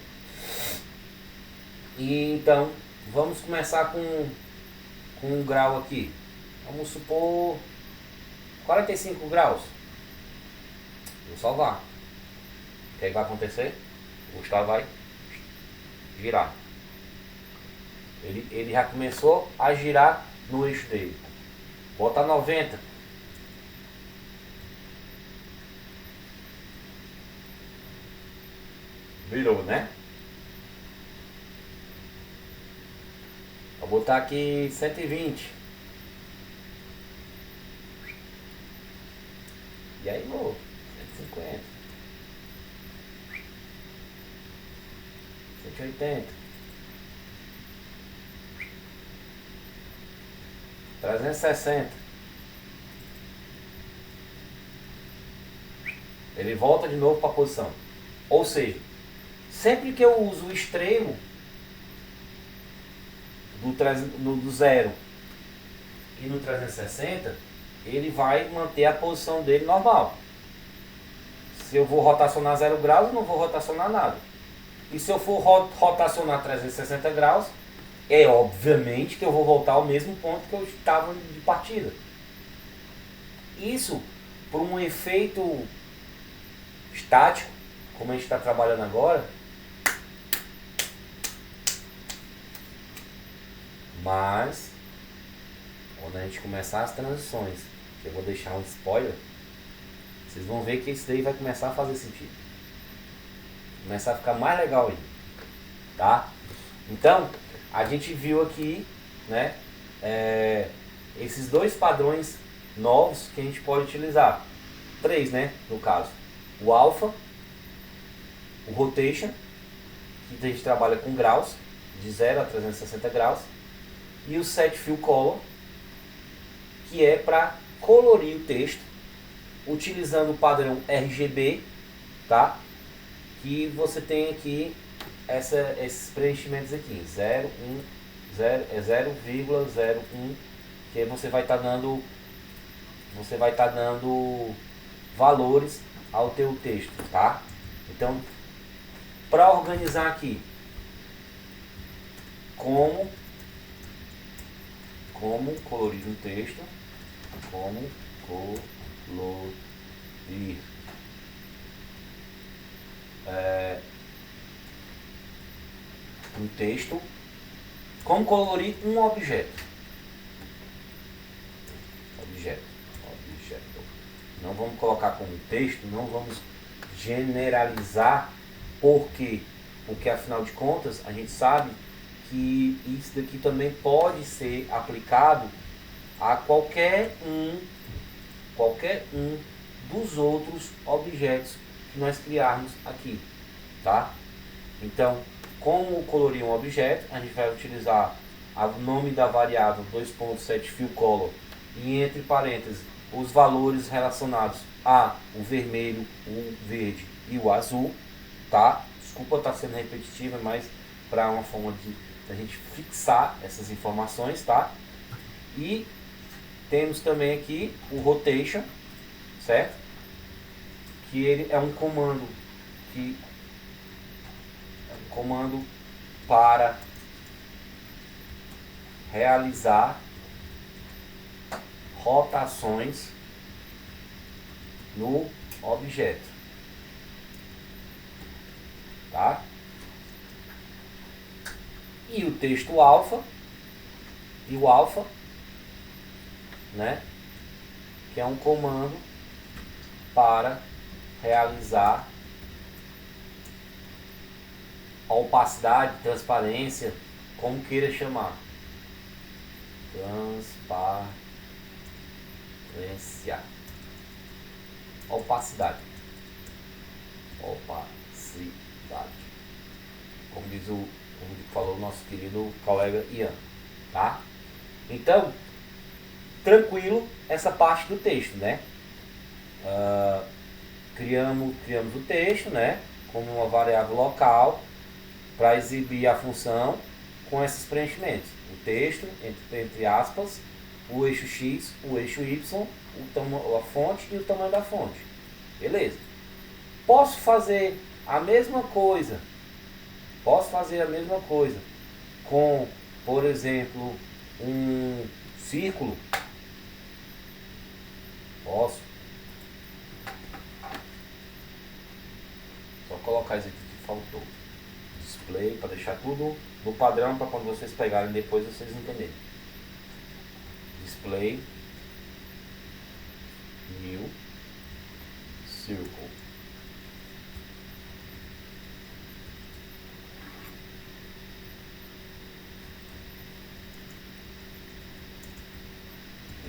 E então vamos começar com um grau aqui. Vamos supor 45 graus. Vou salvar. O que vai acontecer? O Gustavo vai girar. Ele já começou a girar no eixo dele. Bota 90. Virou, né? Vou botar aqui 120. E aí vou. 150. 180. 360. Ele volta de novo para a posição. Ou seja, sempre que eu uso o extremo do 0 e no 360, ele vai manter a posição dele normal. Se eu vou rotacionar 0 graus, eu não vou rotacionar nada. E se eu for rotacionar 360 graus, é obviamente que eu vou voltar ao mesmo ponto que eu estava de partida. Isso, por um efeito estático, como a gente está trabalhando agora, mas quando a gente começar as transições, que eu vou deixar um spoiler, vocês vão ver que isso daí vai começar a fazer sentido. Começar a ficar mais legal aí, tá? Então, a gente viu aqui, né, esses dois padrões novos que a gente pode utilizar. 3, né, no caso. O alpha, o rotation, que a gente trabalha com graus, de 0 a 360 graus, e o set fill color, que é para colorir o texto, utilizando o padrão RGB, tá? Que você tem aqui esses preenchimentos aqui, 0, 1, 0,01, que aí você vai estar dando valores ao teu texto, tá? Então, para organizar aqui, como colorir um texto, como colorir um texto, como colorir um objeto. Não vamos colocar como texto, não vamos generalizar, porque afinal de contas a gente sabe que isso daqui também pode ser aplicado a qualquer um dos outros objetos que nós criarmos aqui, tá? Então, como colorir um objeto, a gente vai utilizar o nome da variável 2.set fill color e entre parênteses os valores relacionados a o vermelho, o verde e o azul, tá? Desculpa estar sendo repetitiva, mas para uma forma de a gente fixar essas informações, tá? E temos também aqui o rotation, certo? Que ele é um comando para realizar rotações no objeto, tá? E o texto alfa, né, que é um comando para realizar a opacidade, transparência, como queira chamar. Transparência. Opacidade. Opacidade. Como diz como falou o nosso querido colega Ian, tá? Então, tranquilo essa parte do texto, né? Criamos o texto, né? Como uma variável local para exibir a função com esses preenchimentos. O texto, entre aspas, o eixo X, o eixo Y, a fonte e o tamanho da fonte. Beleza. Posso fazer a mesma coisa com, por exemplo, um círculo. Posso. Só colocar isso aqui que faltou. Display, para deixar tudo no padrão, para quando vocês pegarem depois vocês entenderem. Display new circle.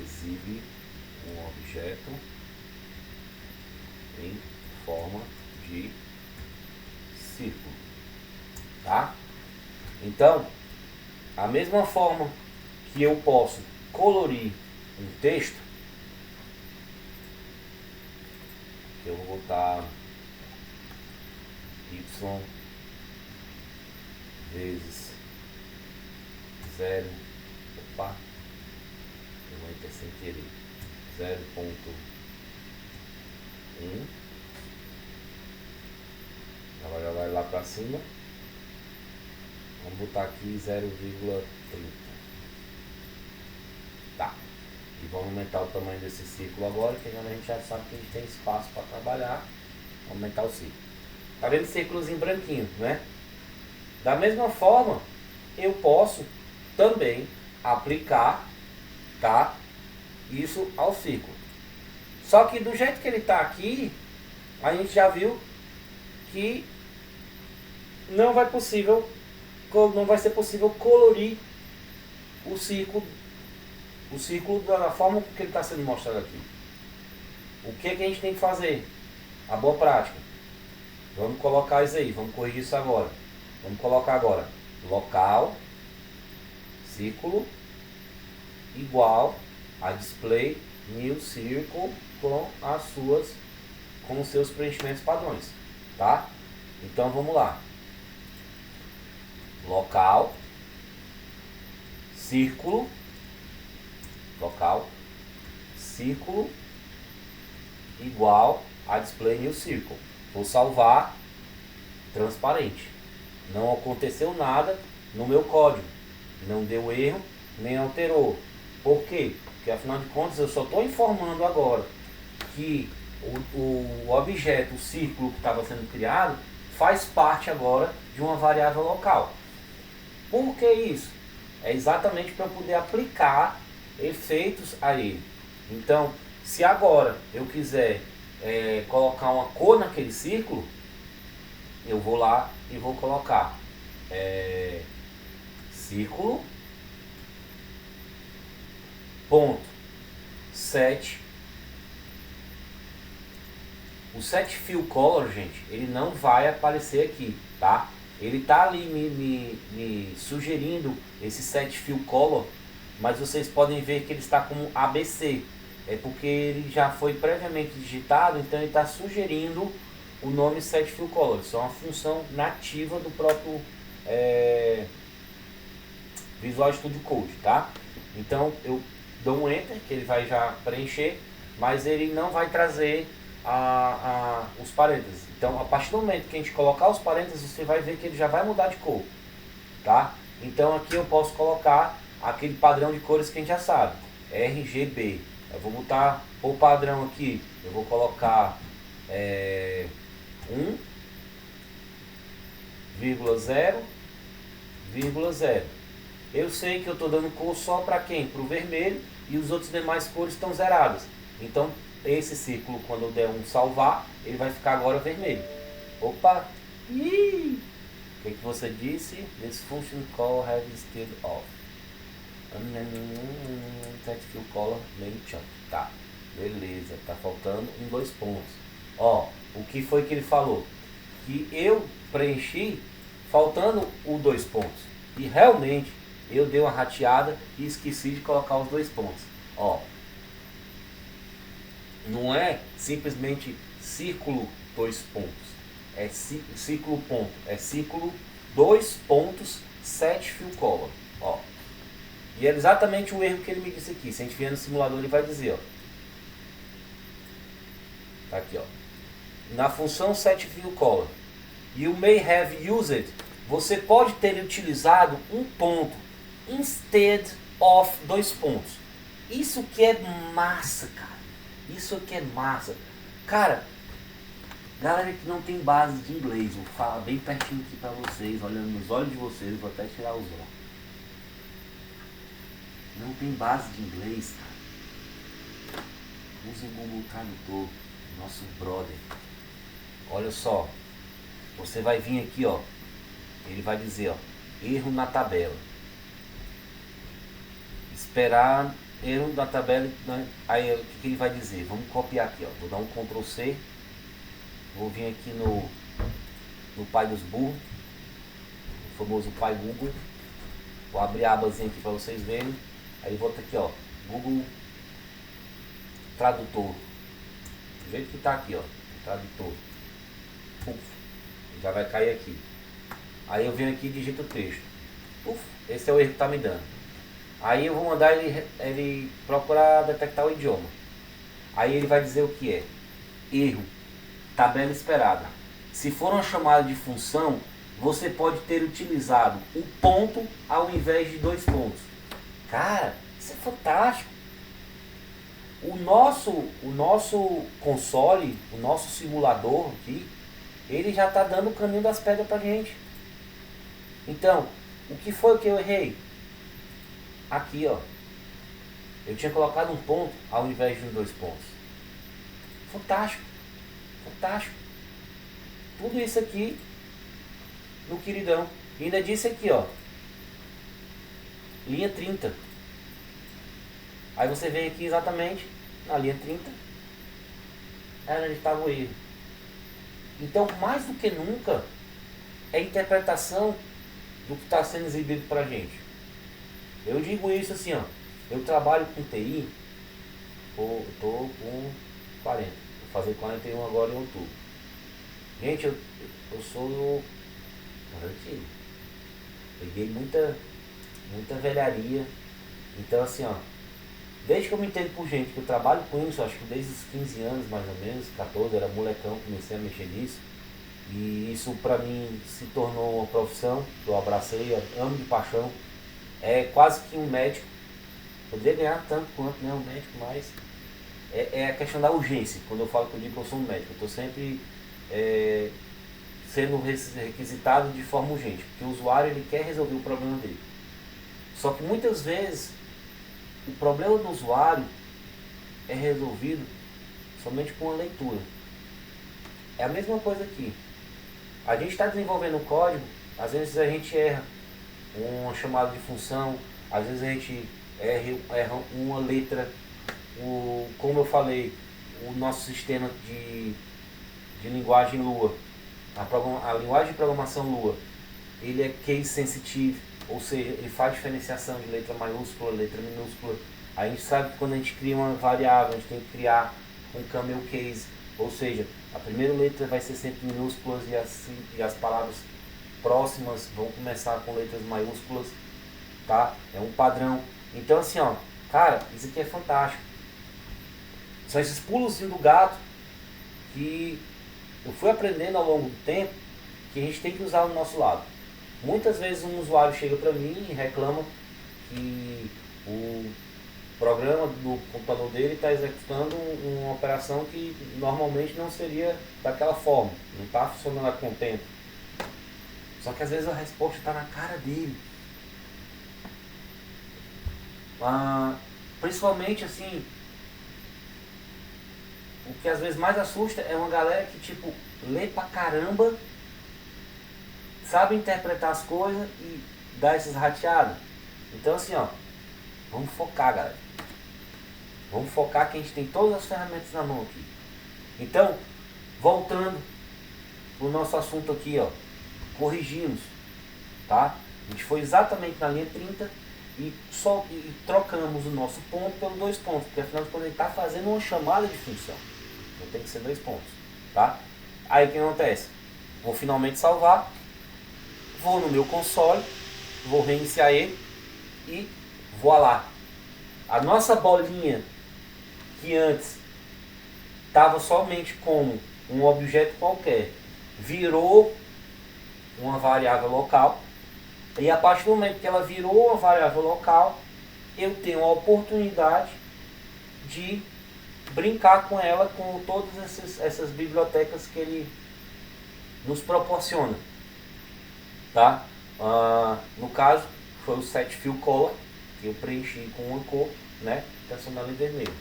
Exibe um objeto em forma de círculo, tá? Então, a mesma forma que eu posso colorir um texto, eu vou botar y vezes 0, opa, eu vou enter sem querer, 0.1, ela vai jogar lá para cima, vamos botar aqui 0,30, tá, e vamos aumentar o tamanho desse círculo agora, que a gente já sabe que a gente tem espaço para trabalhar, vamos aumentar o círculo, tá vendo círculozinho branquinho, né? Da mesma forma, eu posso também aplicar, tá, isso ao círculo. Só que do jeito que ele está aqui, a gente já viu que não vai ser possível colorir o círculo da forma que ele está sendo mostrado aqui. O que a gente tem que fazer? A boa prática. Vamos colocar isso aí, vamos corrigir isso agora. Vamos colocar agora local, círculo, igual a display new circle com os seus preenchimentos padrões, tá? Então vamos lá. Local, círculo, igual a display new circle. Vou salvar transparente. Não aconteceu nada no meu código. Não deu erro, nem alterou. Por quê? Porque afinal de contas eu só estou informando agora que o objeto, o círculo que estava sendo criado, faz parte agora de uma variável local. Por que isso? É exatamente para eu poder aplicar efeitos a ele. Então, se agora eu quiser colocar uma cor naquele círculo, eu vou lá e vou colocar círculo ponto set. O set fill color, gente, ele não vai aparecer aqui, tá? Ele tá ali me sugerindo esse set fill color, mas vocês podem ver que ele está como ABC. É porque ele já foi previamente digitado, então ele está sugerindo o nome set fill color. Isso é uma função nativa do próprio Visual Studio Code, tá? Então eu dou um enter, que ele vai já preencher, mas ele não vai trazer os parênteses. Então a partir do momento que a gente colocar os parênteses, você vai ver que ele já vai mudar de cor, tá? Então aqui eu posso colocar aquele padrão de cores que a gente já sabe, RGB. Eu vou botar o padrão aqui, eu vou colocar 1,0,0. Eu sei que eu estou dando cor só para quem? Para o vermelho, e os outros demais cores estão zeradas. Então esse círculo, quando eu der um salvar, ele vai ficar agora vermelho. Opa! Ih! O que você disse? This function call have instead of. Set fill color main chunk. Tá, beleza, tá faltando 2 pontos. Ó, o que foi que ele falou? que eu preenchi faltando o 2 pontos. E realmente eu dei uma rateada e esqueci de colocar os 2 pontos. Ó, não é simplesmente círculo 2 pontos. É círculo ponto. É círculo 2 pontos, 7 fill color. Ó. E é exatamente o erro que ele me disse aqui. Se a gente vier no simulador, ele vai dizer, ó. Tá aqui, ó. Na função set fill color, you may have used, você pode ter utilizado um ponto instead of 2 pontos. Isso que é massa, cara. Isso que é massa. Cara, galera que não tem base de inglês, vou falar bem pertinho aqui pra vocês, olhando nos olhos de vocês, vou até tirar os olhos. Não tem base de inglês, cara. Use o Google Tradutor, nosso brother. Olha só, você vai vir aqui, ó. Ele vai dizer, ó, erro na tabela. Esperar erro na tabela. Né? Aí o que ele vai dizer? Vamos copiar aqui, ó. Vou dar um Ctrl C. Vou vir aqui no Pai dos Burros, o famoso Pai Google. Vou abrir a abazinha aqui para vocês verem. Aí volta aqui, ó, Google Tradutor. Do jeito que tá aqui, ó, Tradutor. Uf, já vai cair aqui. Aí eu venho aqui e digito o texto. Uf, esse é o erro que tá me dando. Aí eu vou mandar ele procurar detectar o idioma. Aí ele vai dizer o que é. Erro. Tabela esperada. Se for uma chamada de função, você pode ter utilizado o ponto ao invés de 2 pontos. Cara, isso é fantástico. O nosso console, o nosso simulador aqui, ele já está dando o caminho das pedras pra gente. Então, o que foi que eu errei? Aqui, ó. Eu tinha colocado um ponto ao invés de 2 pontos. Fantástico. Fantástico. Tudo isso aqui no queridão. E ainda disse aqui, ó. Linha 30. Aí você vem aqui exatamente na linha 30. Era onde estava o erro. Então, mais do que nunca, é a interpretação do que está sendo exibido pra gente. Eu digo isso assim, ó. Eu trabalho com TI. Eu tô com 40. Vou fazer 41 agora em outubro. Gente, eu sou antigo. Peguei muita velharia. Então assim, ó. Desde que eu me entendo por gente, que eu trabalho com isso, acho que desde os 15 anos mais ou menos, 14, era molecão, comecei a mexer nisso. E isso pra mim se tornou uma profissão que eu abracei, amo de paixão. É quase que um médico. Poderia ganhar tanto quanto, né, um médico, mas é a questão da urgência. Quando eu falo que eu digo que eu sou um médico, eu estou sempre sendo requisitado de forma urgente, porque o usuário ele quer resolver o problema dele. Só que muitas vezes o problema do usuário é resolvido somente com a leitura. É a mesma coisa aqui. A gente está desenvolvendo um código, às vezes a gente erra uma chamada de função, às vezes a gente erra uma letra. Como eu falei, o nosso sistema de linguagem Lua, a linguagem de programação Lua, ele é case sensitive, ou seja, ele faz diferenciação de letra maiúscula, letra minúscula. A gente sabe que quando a gente cria uma variável, a gente tem que criar um camel case, ou seja, a primeira letra vai ser sempre minúsculas e as palavras próximas vão começar com letras maiúsculas, tá? É um padrão. Então assim, ó, cara, isso aqui é fantástico. São esses pulos do gato que eu fui aprendendo ao longo do tempo que a gente tem que usar no nosso lado. Muitas vezes um usuário chega para mim e reclama que o programa do computador dele está executando uma operação que normalmente não seria daquela forma, não está funcionando a contento. Só que às vezes a resposta está na cara dele. Principalmente assim, o que às vezes mais assusta é uma galera que tipo lê pra caramba, sabe interpretar as coisas e dá essas rateadas. Então assim, ó, vamos focar, galera. Vamos focar que a gente tem todas as ferramentas na mão aqui. Então, voltando, o nosso assunto aqui, ó, corrigimos, tá? A gente foi exatamente na linha 30 e trocamos o nosso ponto pelos 2 pontos, porque afinal de contas ele está fazendo uma chamada de função. Então tem que ser 2 pontos, tá? Aí o que acontece? Vou finalmente salvar, vou no meu console, vou reiniciar ele e voilá. A nossa bolinha, que antes estava somente como um objeto qualquer, virou uma variável local. E a partir do momento que ela virou uma variável local, eu tenho a oportunidade de brincar com ela com todas essas bibliotecas que ele nos proporciona. Tá? No caso, foi o set fill color, que eu preenchi com uma cor, né? Tensionando em vermelho.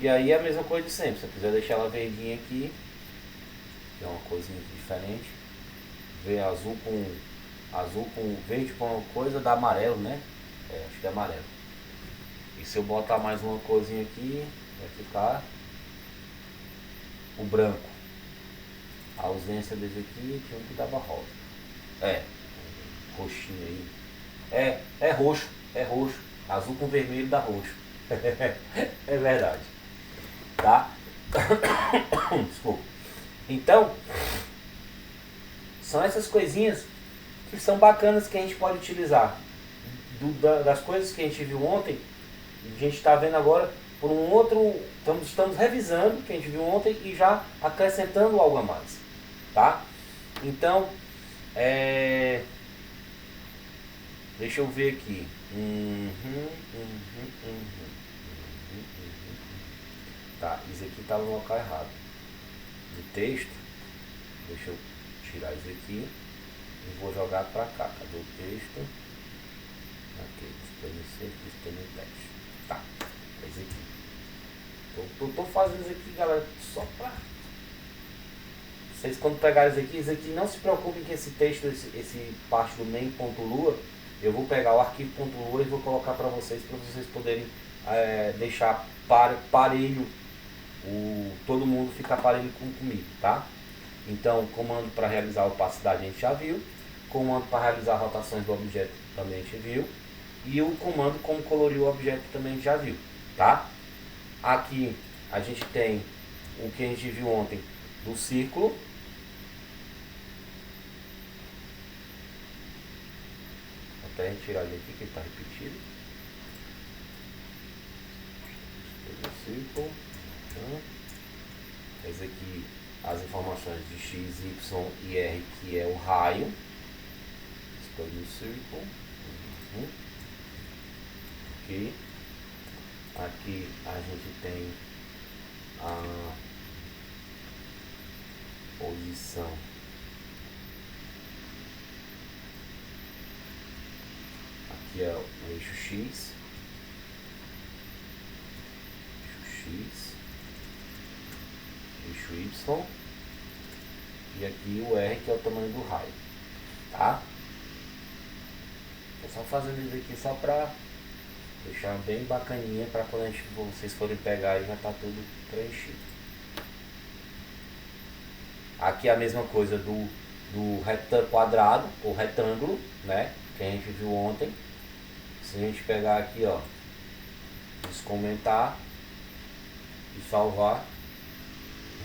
E aí é a mesma coisa de sempre. Se eu quiser deixar ela verdinha aqui, que é uma coisinha diferente, ver azul com verde com uma coisa da amarelo, né? Acho que é amarelo. E se eu botar mais uma corzinha aqui, vai ficar o branco. A ausência desse aqui tinha um que dava rosa. Roxinho aí. É roxo. Azul com vermelho dá roxo. É verdade. Tá? Desculpa. Então, são essas coisinhas que são bacanas que a gente pode utilizar. Das coisas que a gente viu ontem, a gente está vendo agora por um outro. Estamos revisando o que a gente viu ontem e já acrescentando algo a mais. Tá? Então, deixa eu ver aqui. Tá, isso aqui está no local errado. Do texto, deixa eu tirar isso aqui e vou jogar para cá. Cadê o texto? Aqui, display text. Tá, é isso aqui. Eu tô fazendo isso aqui, galera, só para vocês, quando pegarem isso aqui, não se preocupem que esse texto, esse parte do main.lua, eu vou pegar o arquivo.lua e vou colocar para vocês poderem deixar parelho, todo mundo ficar parelho comigo, tá? Então, comando para realizar a opacidade a gente já viu, comando para realizar rotações do objeto também a gente viu, e o comando como colorir o objeto também a gente já viu, tá? Aqui a gente tem o que a gente viu ontem do círculo. Até retirar ele aqui que ele está repetido. Círculo. Esse aqui, as informações de x, y e r, que é o raio. Estou no círculo. Ok. Aqui a gente tem a posição aqui é o eixo x, eixo y, e aqui o r, que é o tamanho do raio, tá? Tô só fazendo isso aqui só pra deixar bem bacaninha, para quando vocês forem pegar e já tá tudo preenchido. Aqui é a mesma coisa do quadrado ou retângulo, né, que a gente viu ontem. Se a gente pegar aqui, ó, descomentar e salvar,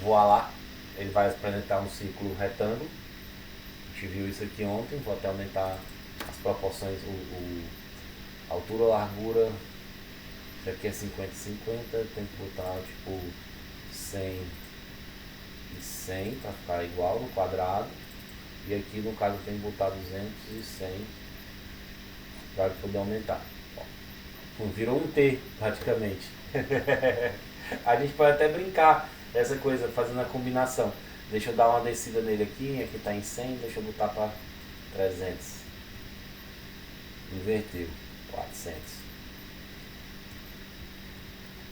voilá, ele vai apresentar um círculo retângulo. A gente viu isso aqui ontem. Vou até aumentar as proporções, a altura, largura. Isso aqui é 50/50, tem que botar tipo 100 e 100 para ficar igual no quadrado, e aqui no caso tem que botar 200 e 100 para poder aumentar. Ó, virou um T praticamente. A gente pode até brincar essa coisa, fazendo a combinação. Deixa eu dar uma descida nele aqui está em 100, deixa eu botar para 300, inverteu, 400.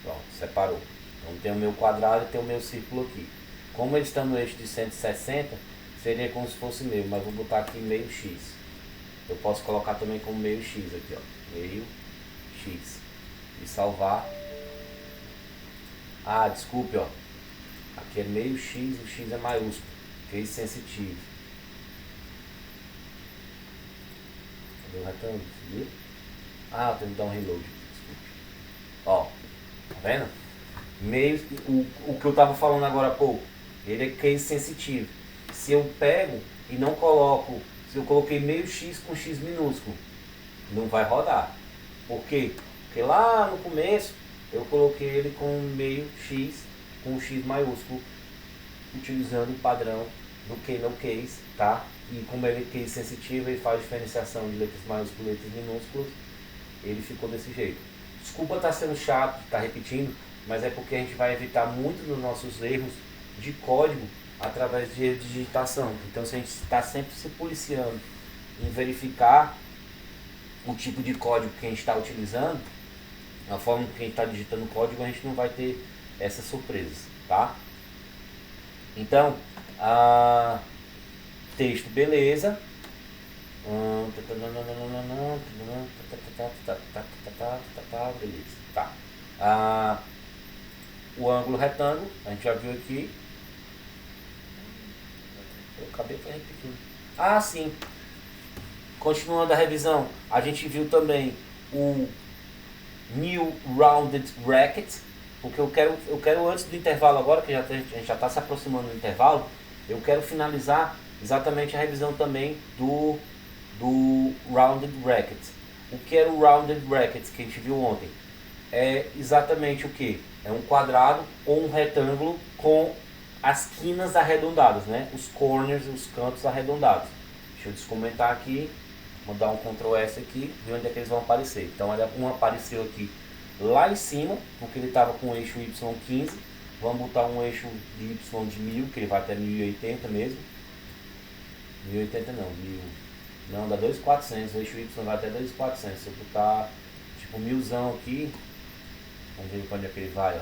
Pronto, separou. Então tem o meu quadrado e tem o meu círculo aqui. Como eles estão no eixo de 160, seria como se fosse meio, mas vou botar aqui meio x. Eu posso colocar também como meio x aqui, ó, meio x. E salvar. Desculpe, ó, Aqui é meio x, o x é maiúsculo. Case sensitive. Cadê o retângulo? Viu? Ah, tem que dar um reload. Desculpe. Ó, tá vendo? Meio, o que eu tava falando agora há pouco, ele é case sensitivo. Se eu pego e não coloco, se eu coloquei meio x com x minúsculo, não vai rodar. Por quê? Porque lá no começo eu coloquei ele com meio x com x maiúsculo, utilizando o padrão do kernel case, tá? E como ele é case sensitivo, ele faz diferenciação de letras maiúsculas e letras minúsculas, ele ficou desse jeito. Desculpa estar sendo chato, estar repetindo, mas é porque a gente vai evitar muito dos nossos erros de código através de digitação. Então, se a gente está sempre se policiando em verificar o tipo de código que a gente está utilizando, a forma que a gente está digitando o código, a gente não vai ter essas surpresas, tá? Então, texto, beleza. Beleza, tá. O ângulo retângulo, a gente já viu aqui. Eu acabei repetindo. Ah, sim. Continuando a revisão, a gente viu também o New Rounded Bracket, porque eu quero antes do intervalo agora, que a gente já está se aproximando do intervalo, eu quero finalizar exatamente a revisão também do Rounded Bracket. O que era o Rounded Bracket que a gente viu ontem? É exatamente o que? É um quadrado ou um retângulo com as quinas arredondadas, né? Os corners, os cantos arredondados. Deixa eu descomentar aqui, vou dar um Ctrl S aqui, ver onde é que eles vão aparecer. Então um apareceu aqui lá em cima, porque ele estava com o eixo Y15. Vamos botar um eixo de Y de 1000, que ele vai até 1080 mesmo. 1080 não, 1000. Não, dá 2400, o eixo Y vai até 2400. Se eu botar tipo 1000zão aqui, vamos ver para onde é que ele vai, ó.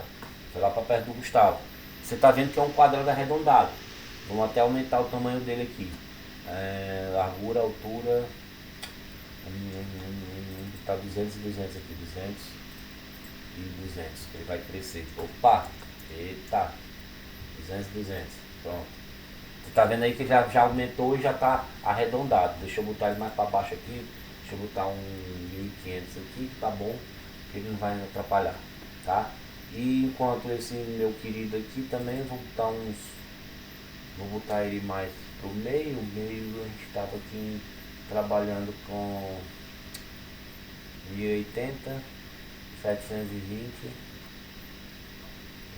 Foi lá para perto do Gustavo. Você está vendo que é um quadrado arredondado. Vamos até aumentar o tamanho dele aqui. Largura, altura. Tá 200 e 200 aqui. 200 e 200. Ele vai crescer. Opa! Eita! 200 e 200. Pronto. Você tá vendo aí que já aumentou e já está arredondado. Deixa eu botar ele mais para baixo aqui. Deixa eu botar um 1500 aqui, que tá bom. Que ele não vai atrapalhar. Tá? E enquanto esse meu querido aqui também, vou botar ele mais pro meio. O meio a gente estava aqui trabalhando com 1080, 720,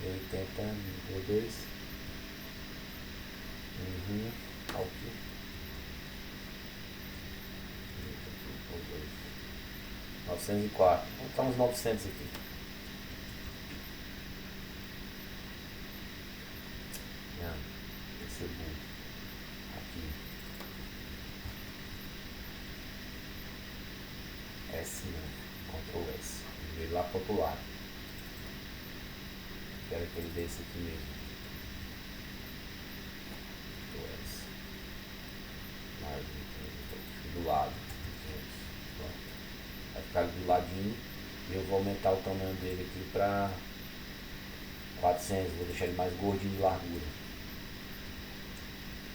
1080, 2. Aqui. 904. Vamos botar uns 900 aqui. Esse é bom. Aqui. S não. Ctrl S. Veio lá para o outro lado. Quero que ele desça aqui mesmo. Ctrl S. Mais do lado. Pronto. Vai ficar do ladinho. E eu vou aumentar o tamanho dele aqui para 400. Vou deixar ele mais gordinho de largura.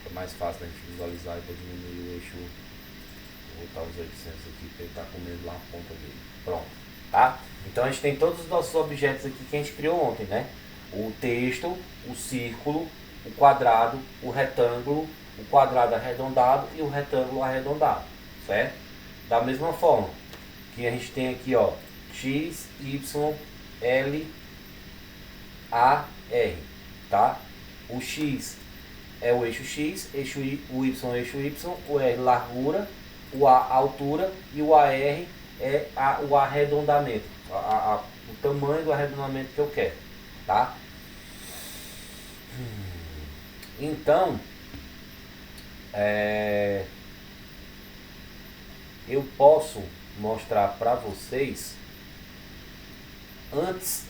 É mais fácil da gente visualizar. E vou diminuir o eixo. Vou botar os 800 aqui para ele estar comendo lá a ponta dele. Pronto, tá? Então a gente tem todos os nossos objetos aqui que a gente criou ontem, né? O texto, o círculo, o quadrado, o retângulo, o quadrado arredondado e o retângulo arredondado, certo? Da mesma forma que a gente tem aqui, ó, X, Y, L, A, R, tá? O X é o eixo X, o Y é o eixo Y, o R largura, o A altura e o AR é o arredondamento, o tamanho do arredondamento que eu quero, tá? Então, eu posso mostrar para vocês, antes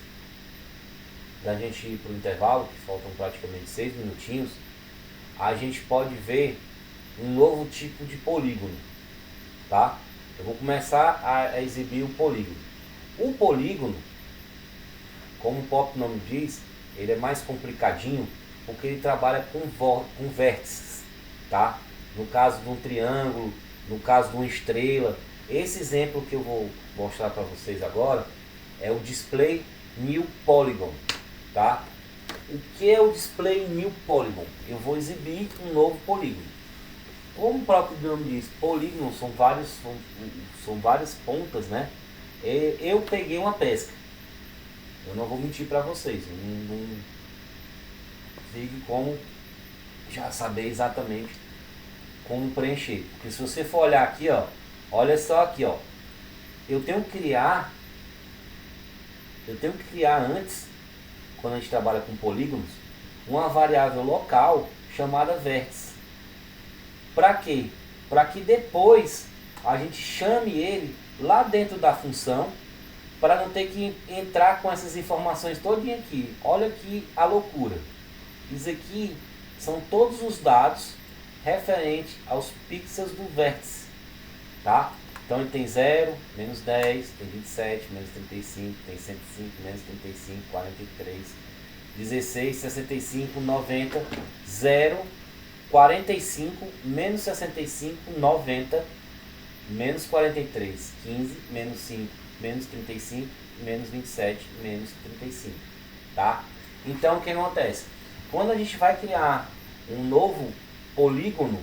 da gente ir para o intervalo, que faltam praticamente 6 minutinhos, a gente pode ver um novo tipo de polígono, tá? Eu vou começar a exibir o polígono. O polígono, como o próprio nome diz, ele é mais complicadinho, porque ele trabalha com vértices, tá? No caso de um triângulo, no caso de uma estrela. Esse exemplo que eu vou mostrar para vocês agora é o Display New Polygon, tá? O que é o Display New Polygon? Eu vou exibir um novo polígono. Como o próprio nome diz, polígono são várias pontas, né? Eu peguei uma pesca. Eu não vou mentir para vocês. Eu não fique como já saber exatamente como preencher. Porque se você for olhar aqui, ó, olha só aqui, ó. Eu tenho que criar antes, quando a gente trabalha com polígonos, uma variável local chamada vértice. Para quê? Para que depois a gente chame ele lá dentro da função, para não ter que entrar com essas informações todinha aqui. Olha aqui a loucura. Isso aqui são todos os dados referentes aos pixels do vértice, tá? Então ele tem 0, menos 10, tem 27, menos 35, tem 105, menos 35, 43, 16, 65, 90, 0, 45, menos 65, 90, menos 43, 15, menos 5, menos 35, menos 27, menos 35, tá? Então o que acontece? Quando a gente vai criar um novo polígono,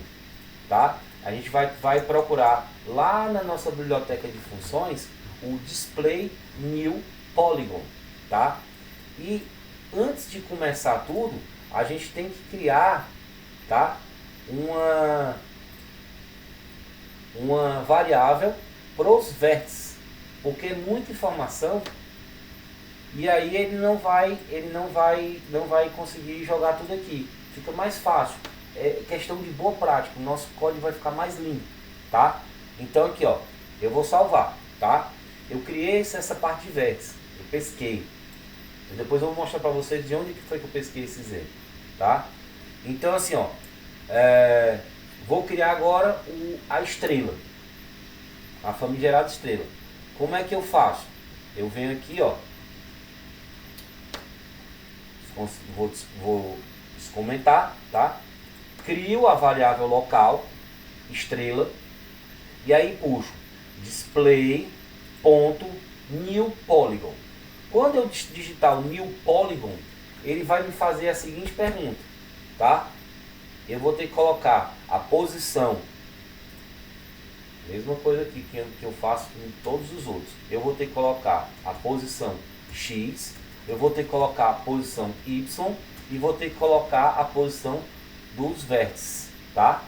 tá? A gente vai procurar lá na nossa biblioteca de funções o Display New Polygon, tá? E antes de começar tudo, a gente tem que criar, tá? Uma variável para os vértices, porque é muita informação e aí ele não vai conseguir jogar tudo aqui. Fica mais fácil. É questão de boa prática. O nosso código vai ficar mais limpo, tá? Então aqui, ó, eu vou salvar, tá? Eu criei essa parte de vértice, eu pesquei. E depois eu vou mostrar para vocês de onde que foi que eu pesquei esse Z, tá? Então assim, ó, vou criar agora a estrela, a famigerada estrela. Como é que eu faço? Eu venho aqui, ó, vou descomentar, tá? Crio a variável local, estrela, e aí puxo display.newPolygon. Quando eu digitar o new polygon, ele vai me fazer a seguinte pergunta, tá? Eu vou ter que colocar a posição, mesma coisa aqui que eu faço em todos os outros. Eu vou ter que colocar a posição X, eu vou ter que colocar a posição Y e vou ter que colocar a posição dos vértices, tá?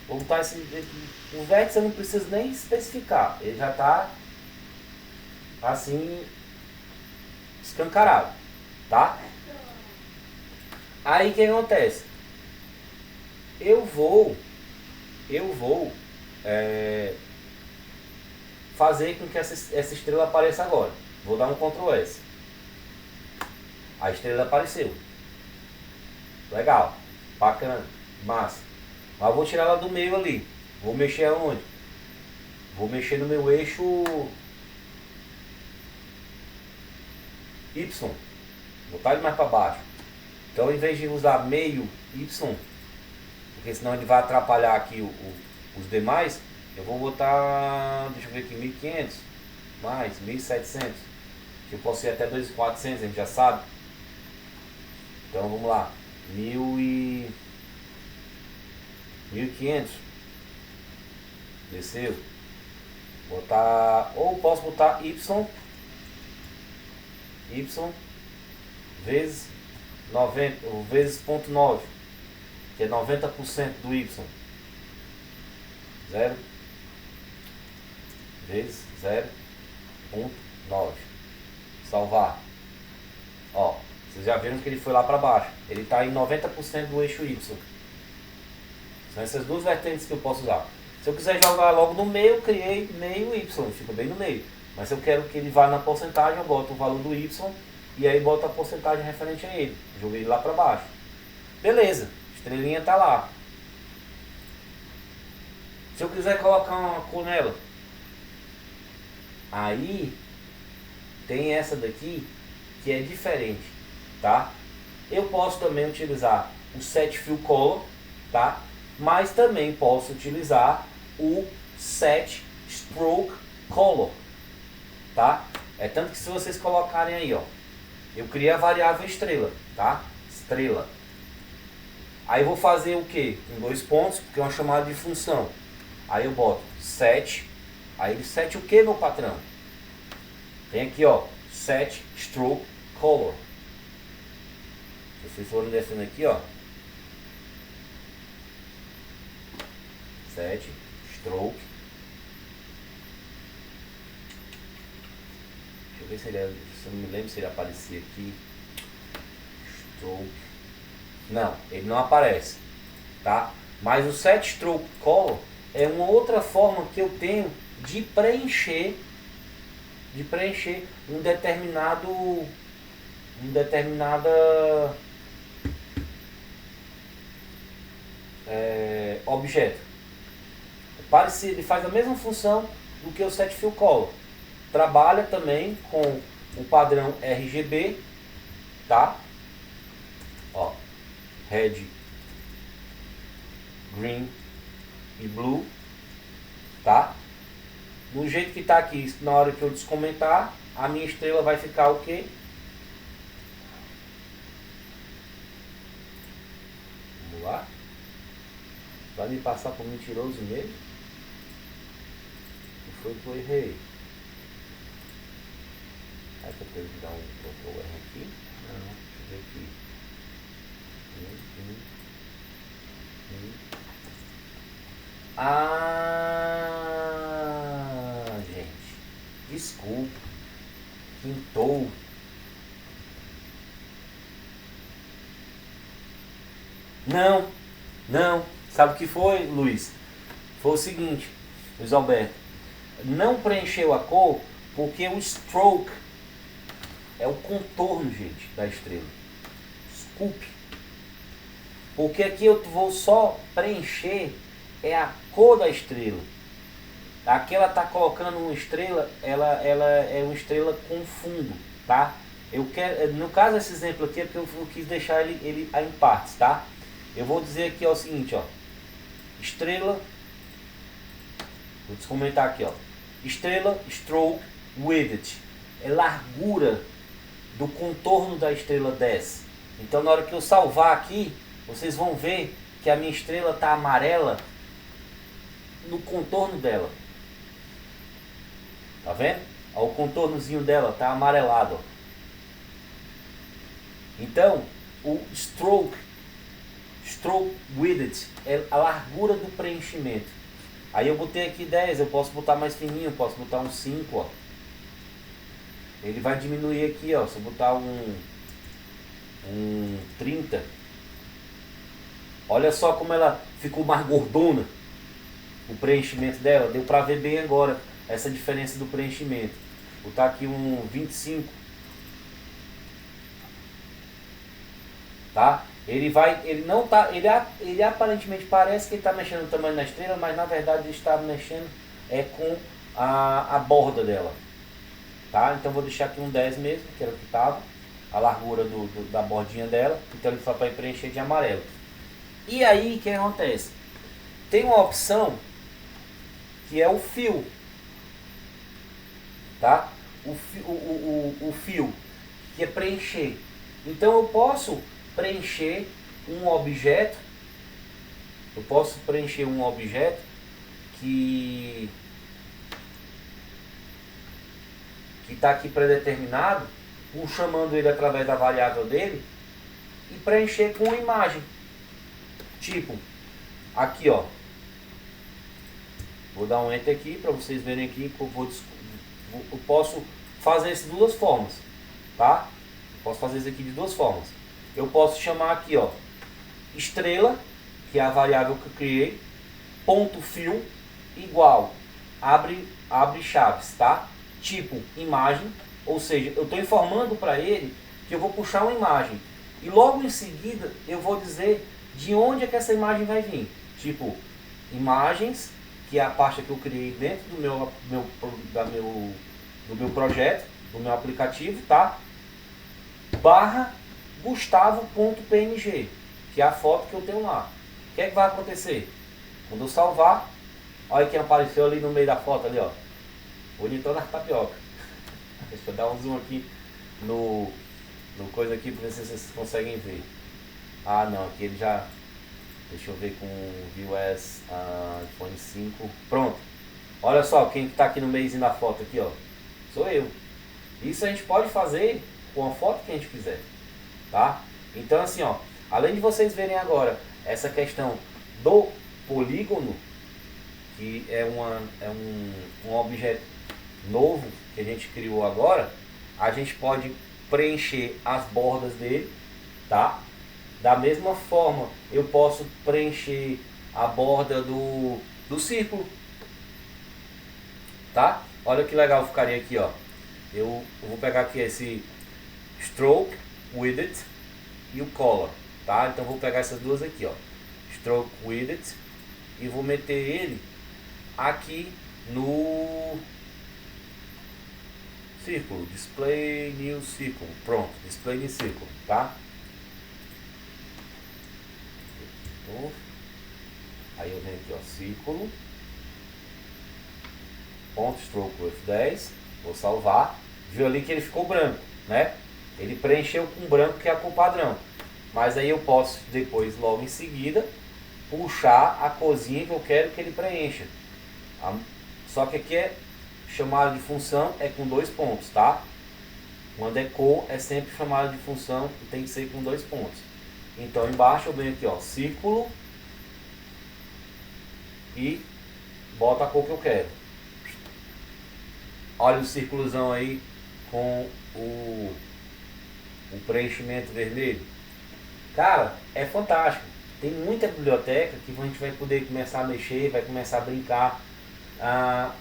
Vou botar o vértice eu não preciso nem especificar, ele já está assim escancarado, tá? Aí o que acontece? Eu vou fazer com que essa estrela apareça agora. Vou dar um Ctrl S. A estrela apareceu. Legal, bacana, massa. Mas eu vou tirar ela do meio ali. Vou mexer aonde? Vou mexer no meu eixo Y. Vou botar ele mais para baixo. Então, em vez de usar meio Y, porque senão ele vai atrapalhar aqui os demais, eu vou botar, deixa eu ver aqui, 1500 mais 1700, que eu posso ir até 2400, a gente já sabe. Então vamos lá, 1500, desceu, botar, ou posso botar Y vezes 90, ou vezes 0,9, que é 90% do Y, 0 vezes 0,9, salvar. Ó, vocês já viram que ele foi lá para baixo, ele está em 90% do eixo Y. São essas duas vertentes que eu posso usar. Se eu quiser jogar logo no meio, eu criei meio Y, fica bem no meio. Mas se eu quero que ele vá na porcentagem, eu boto o valor do Y e aí boto a porcentagem referente a ele. Joguei ele lá para baixo. Beleza, estrelinha está lá. Se eu quiser colocar uma cor nela, aí tem essa daqui que é diferente, tá? Eu posso também utilizar o Set Fill Color, tá? Mas também posso utilizar o Set Stroke Color, tá? É tanto que se vocês colocarem aí, ó, eu criei a variável estrela, tá? Estrela. Aí eu vou fazer o que? Com 2 pontos, porque é uma chamada de função. Aí eu boto set, aí ele set o que, meu patrão? Tem aqui, ó, set stroke color. Se vocês forem descendo aqui, ó, set stroke. Deixa eu ver se ele, se eu não me lembro se ele aparecia aqui. Stroke. Não, ele não aparece, tá? Mas o set stroke color é uma outra forma que eu tenho de preencher um determinada objeto. Parecido, ele faz a mesma função do que o set fill color. Trabalha também com o padrão RGB, tá? Ó, red, green e blue, tá? Do jeito que tá aqui, na hora que eu descomentar, a minha estrela vai ficar o quê? Vamos lá. Vai me passar por mentiroso mesmo? O que foi que eu errei? Aí que eu tenho que dar um Ctrl R aqui. Não, deixa eu ver aqui. Ah, gente, desculpa, pintou. Não, não, sabe o que foi, Luiz? Foi o seguinte, Luiz Alberto, não preencheu a cor porque o stroke é o contorno, gente, da estrela. Desculpe. Porque aqui eu vou só preencher é a cor da estrela. Aqui ela está colocando uma estrela, ela é uma estrela com fundo, tá? Eu quero, no caso esse exemplo aqui é porque eu quis deixar ele em partes, tá? Eu vou dizer aqui ó, o seguinte, ó, estrela, vou descomentar aqui, ó, estrela stroke width, é largura do contorno da estrela desce. Então na hora que eu salvar aqui, vocês vão ver que a minha estrela está amarela no contorno dela. Tá vendo? Ó, o contornozinho dela tá amarelado. Ó. Então, o stroke width é a largura do preenchimento. Aí eu botei aqui 10, eu posso botar mais fininho, eu posso botar um 5, ó. Ele vai diminuir aqui, ó, se eu botar um 30. Olha só como ela ficou mais gordona. O preenchimento dela, deu pra ver bem agora essa diferença do preenchimento. Vou botar aqui um 25. Tá? Ele não tá, ele aparentemente parece que ele está mexendo no tamanho da estrela, mas na verdade ele está mexendo com a borda dela. Tá? Então vou deixar aqui um 10 mesmo, que era o que estava, a largura da bordinha dela, então ele só vai preencher de amarelo. E aí o que acontece? Tem uma opção que é o fio, tá? O fio, que é preencher. Então eu posso preencher um objeto, que está aqui predeterminado, chamando ele através da variável dele, e preencher com uma imagem. Tipo, aqui ó, vou dar um enter aqui para vocês verem aqui que eu posso fazer isso de duas formas, tá? Posso fazer isso aqui de duas formas. Eu posso chamar aqui ó, estrela, que é a variável que eu criei, ponto fill igual, abre chaves, tá? Tipo imagem, ou seja, eu estou informando para ele que eu vou puxar uma imagem e logo em seguida eu vou dizer de onde é que essa imagem vai vir. Tipo, imagens, que é a pasta que eu criei dentro do meu projeto, do meu aplicativo, tá? Barra Gustavo.png, que é a foto que eu tenho lá. O que é que vai acontecer? Quando eu salvar, olha quem apareceu ali no meio da foto ali, ó. Bonitão na tapioca. Deixa eu dar um zoom aqui no coisa aqui para ver se vocês conseguem ver. Ah não, aqui ele já. Deixa eu ver com o ViewS iPhone 5. Pronto. Olha só quem está aqui no meiozinho da foto aqui, ó. Sou eu. Isso a gente pode fazer com a foto que a gente quiser, tá? Então assim, ó, além de vocês verem agora essa questão do polígono, que é um objeto novo que a gente criou agora, a gente pode preencher as bordas dele, tá? Da mesma forma, eu posso preencher a borda do círculo, tá? Olha que legal ficaria aqui, ó. Eu vou pegar aqui esse Stroke, Widget e o Color, tá? Então vou pegar essas duas aqui, ó. Stroke, Widget, e vou meter ele aqui no círculo. Display New Círculo. Pronto, Display New Círculo, tá? Aí eu venho aqui, ó, círculo, ponto stroke with 10, vou salvar. Viu ali que ele ficou branco, né? Ele preencheu com branco, que é a cor padrão. Mas aí eu posso depois, logo em seguida, puxar a corzinha que eu quero que ele preencha. Só que aqui é chamada de função, é com 2 pontos, tá? Quando é cor, é sempre chamada de função e tem que ser com 2 pontos. Então embaixo eu venho aqui, ó, círculo, e boto a cor que eu quero. Olha o círculozão aí com o preenchimento vermelho. Cara, é fantástico. Tem muita biblioteca que a gente vai poder começar a mexer, vai começar a brincar.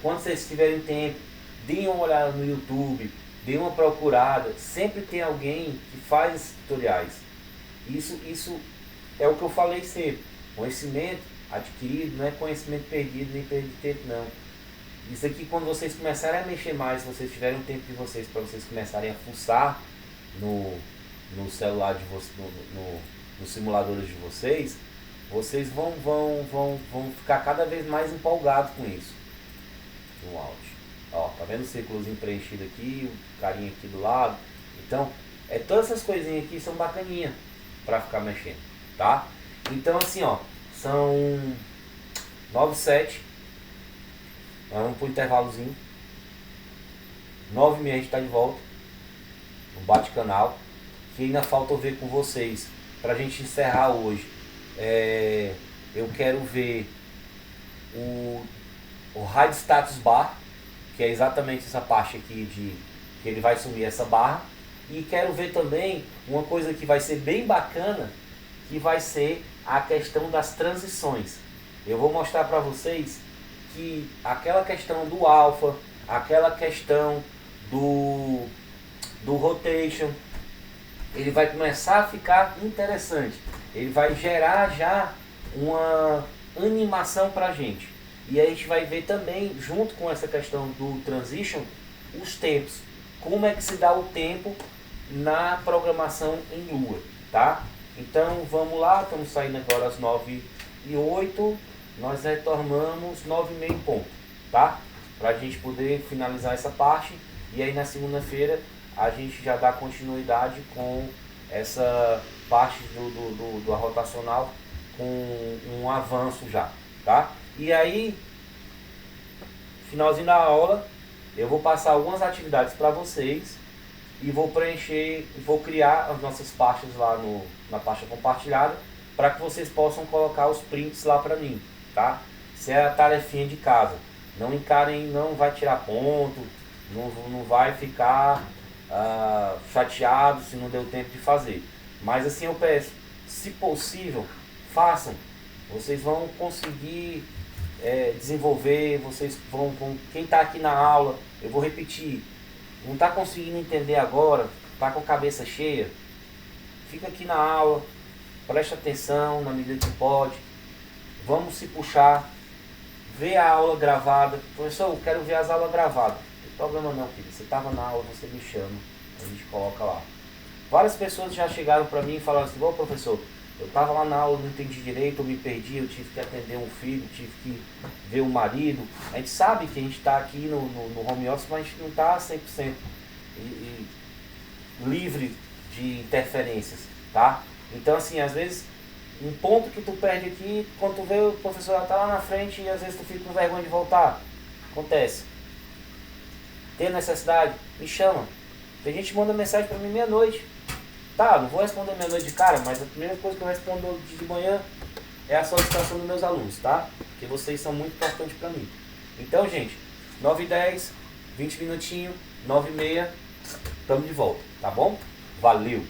Quando vocês tiverem tempo, deem uma olhada no YouTube, deem uma procurada. Sempre tem alguém que faz esses tutoriais. Isso é o que eu falei sempre. Conhecimento adquirido não é conhecimento perdido, nem perda de tempo, não. Isso aqui, quando vocês começarem a mexer mais, se vocês tiverem um tempo de vocês, para vocês começarem a fuçar no celular de vocês, nos simuladores de vocês, vocês vão ficar cada vez mais empolgados com isso. No áudio. Ó, tá vendo o círculozinho preenchido aqui, o carinha aqui do lado. Então, todas essas coisinhas aqui são bacaninhas para ficar mexendo, tá? Então assim, ó, são 9h07. Nós vamos pro intervalozinho. 9h30 a gente tá de volta no Bate-Canal, que ainda falta eu ver com vocês pra gente encerrar hoje. Eu quero ver o Hide Status Bar, que é exatamente essa parte aqui que ele vai sumir essa barra. E quero ver também uma coisa que vai ser bem bacana, que vai ser a questão das transições. Eu vou mostrar para vocês que aquela questão do alpha, aquela questão do rotation, ele vai começar a ficar interessante. Ele vai gerar já uma animação para a gente. E aí a gente vai ver também, junto com essa questão do transition, os tempos. Como é que se dá o tempo na programação em Lua, tá? Então vamos lá, estamos saindo agora às 9h08, nós retornamos 9h30 em ponto, tá? Pra gente poder finalizar essa parte, e aí na segunda-feira a gente já dá continuidade com essa parte do rotacional, com um avanço já, tá? E aí, finalzinho da aula, eu vou passar algumas atividades para vocês e vou preencher, vou criar as nossas pastas lá na pasta compartilhada, para que vocês possam colocar os prints lá para mim, tá? Isso é a tarefinha de casa. Não encarem, não vai tirar ponto, não vai ficar chateado se não deu tempo de fazer. Mas assim eu peço, se possível, façam. Vocês vão conseguir desenvolver, vocês vão quem está aqui na aula, eu vou repetir, não está conseguindo entender agora, está com a cabeça cheia, fica aqui na aula, preste atenção na medida que pode, vamos se puxar, vê a aula gravada. Professor, eu quero ver as aulas gravadas. Não tem problema não, filho, você estava na aula, você me chama, a gente coloca lá. Várias pessoas já chegaram para mim e falaram assim, ô professor, eu estava lá na aula, não entendi direito, eu me perdi, eu tive que atender um filho, tive que ver um marido. A gente sabe que a gente está aqui no home office, mas a gente não está 100% livre de interferências, tá? Então assim, às vezes, um ponto que tu perde aqui, quando tu vê o professor já tá lá na frente e às vezes tu fica com vergonha de voltar. Acontece. Tem necessidade? Me chama. Tem gente que manda mensagem pra mim meia-noite. Tá, não vou responder meia-noite de cara, mas a primeira coisa que eu respondo de manhã é a solicitação dos meus alunos, tá? Porque vocês são muito importantes pra mim. Então, gente, 9h10, 20 minutinhos, 9h30, estamos de volta, tá bom? Valeu!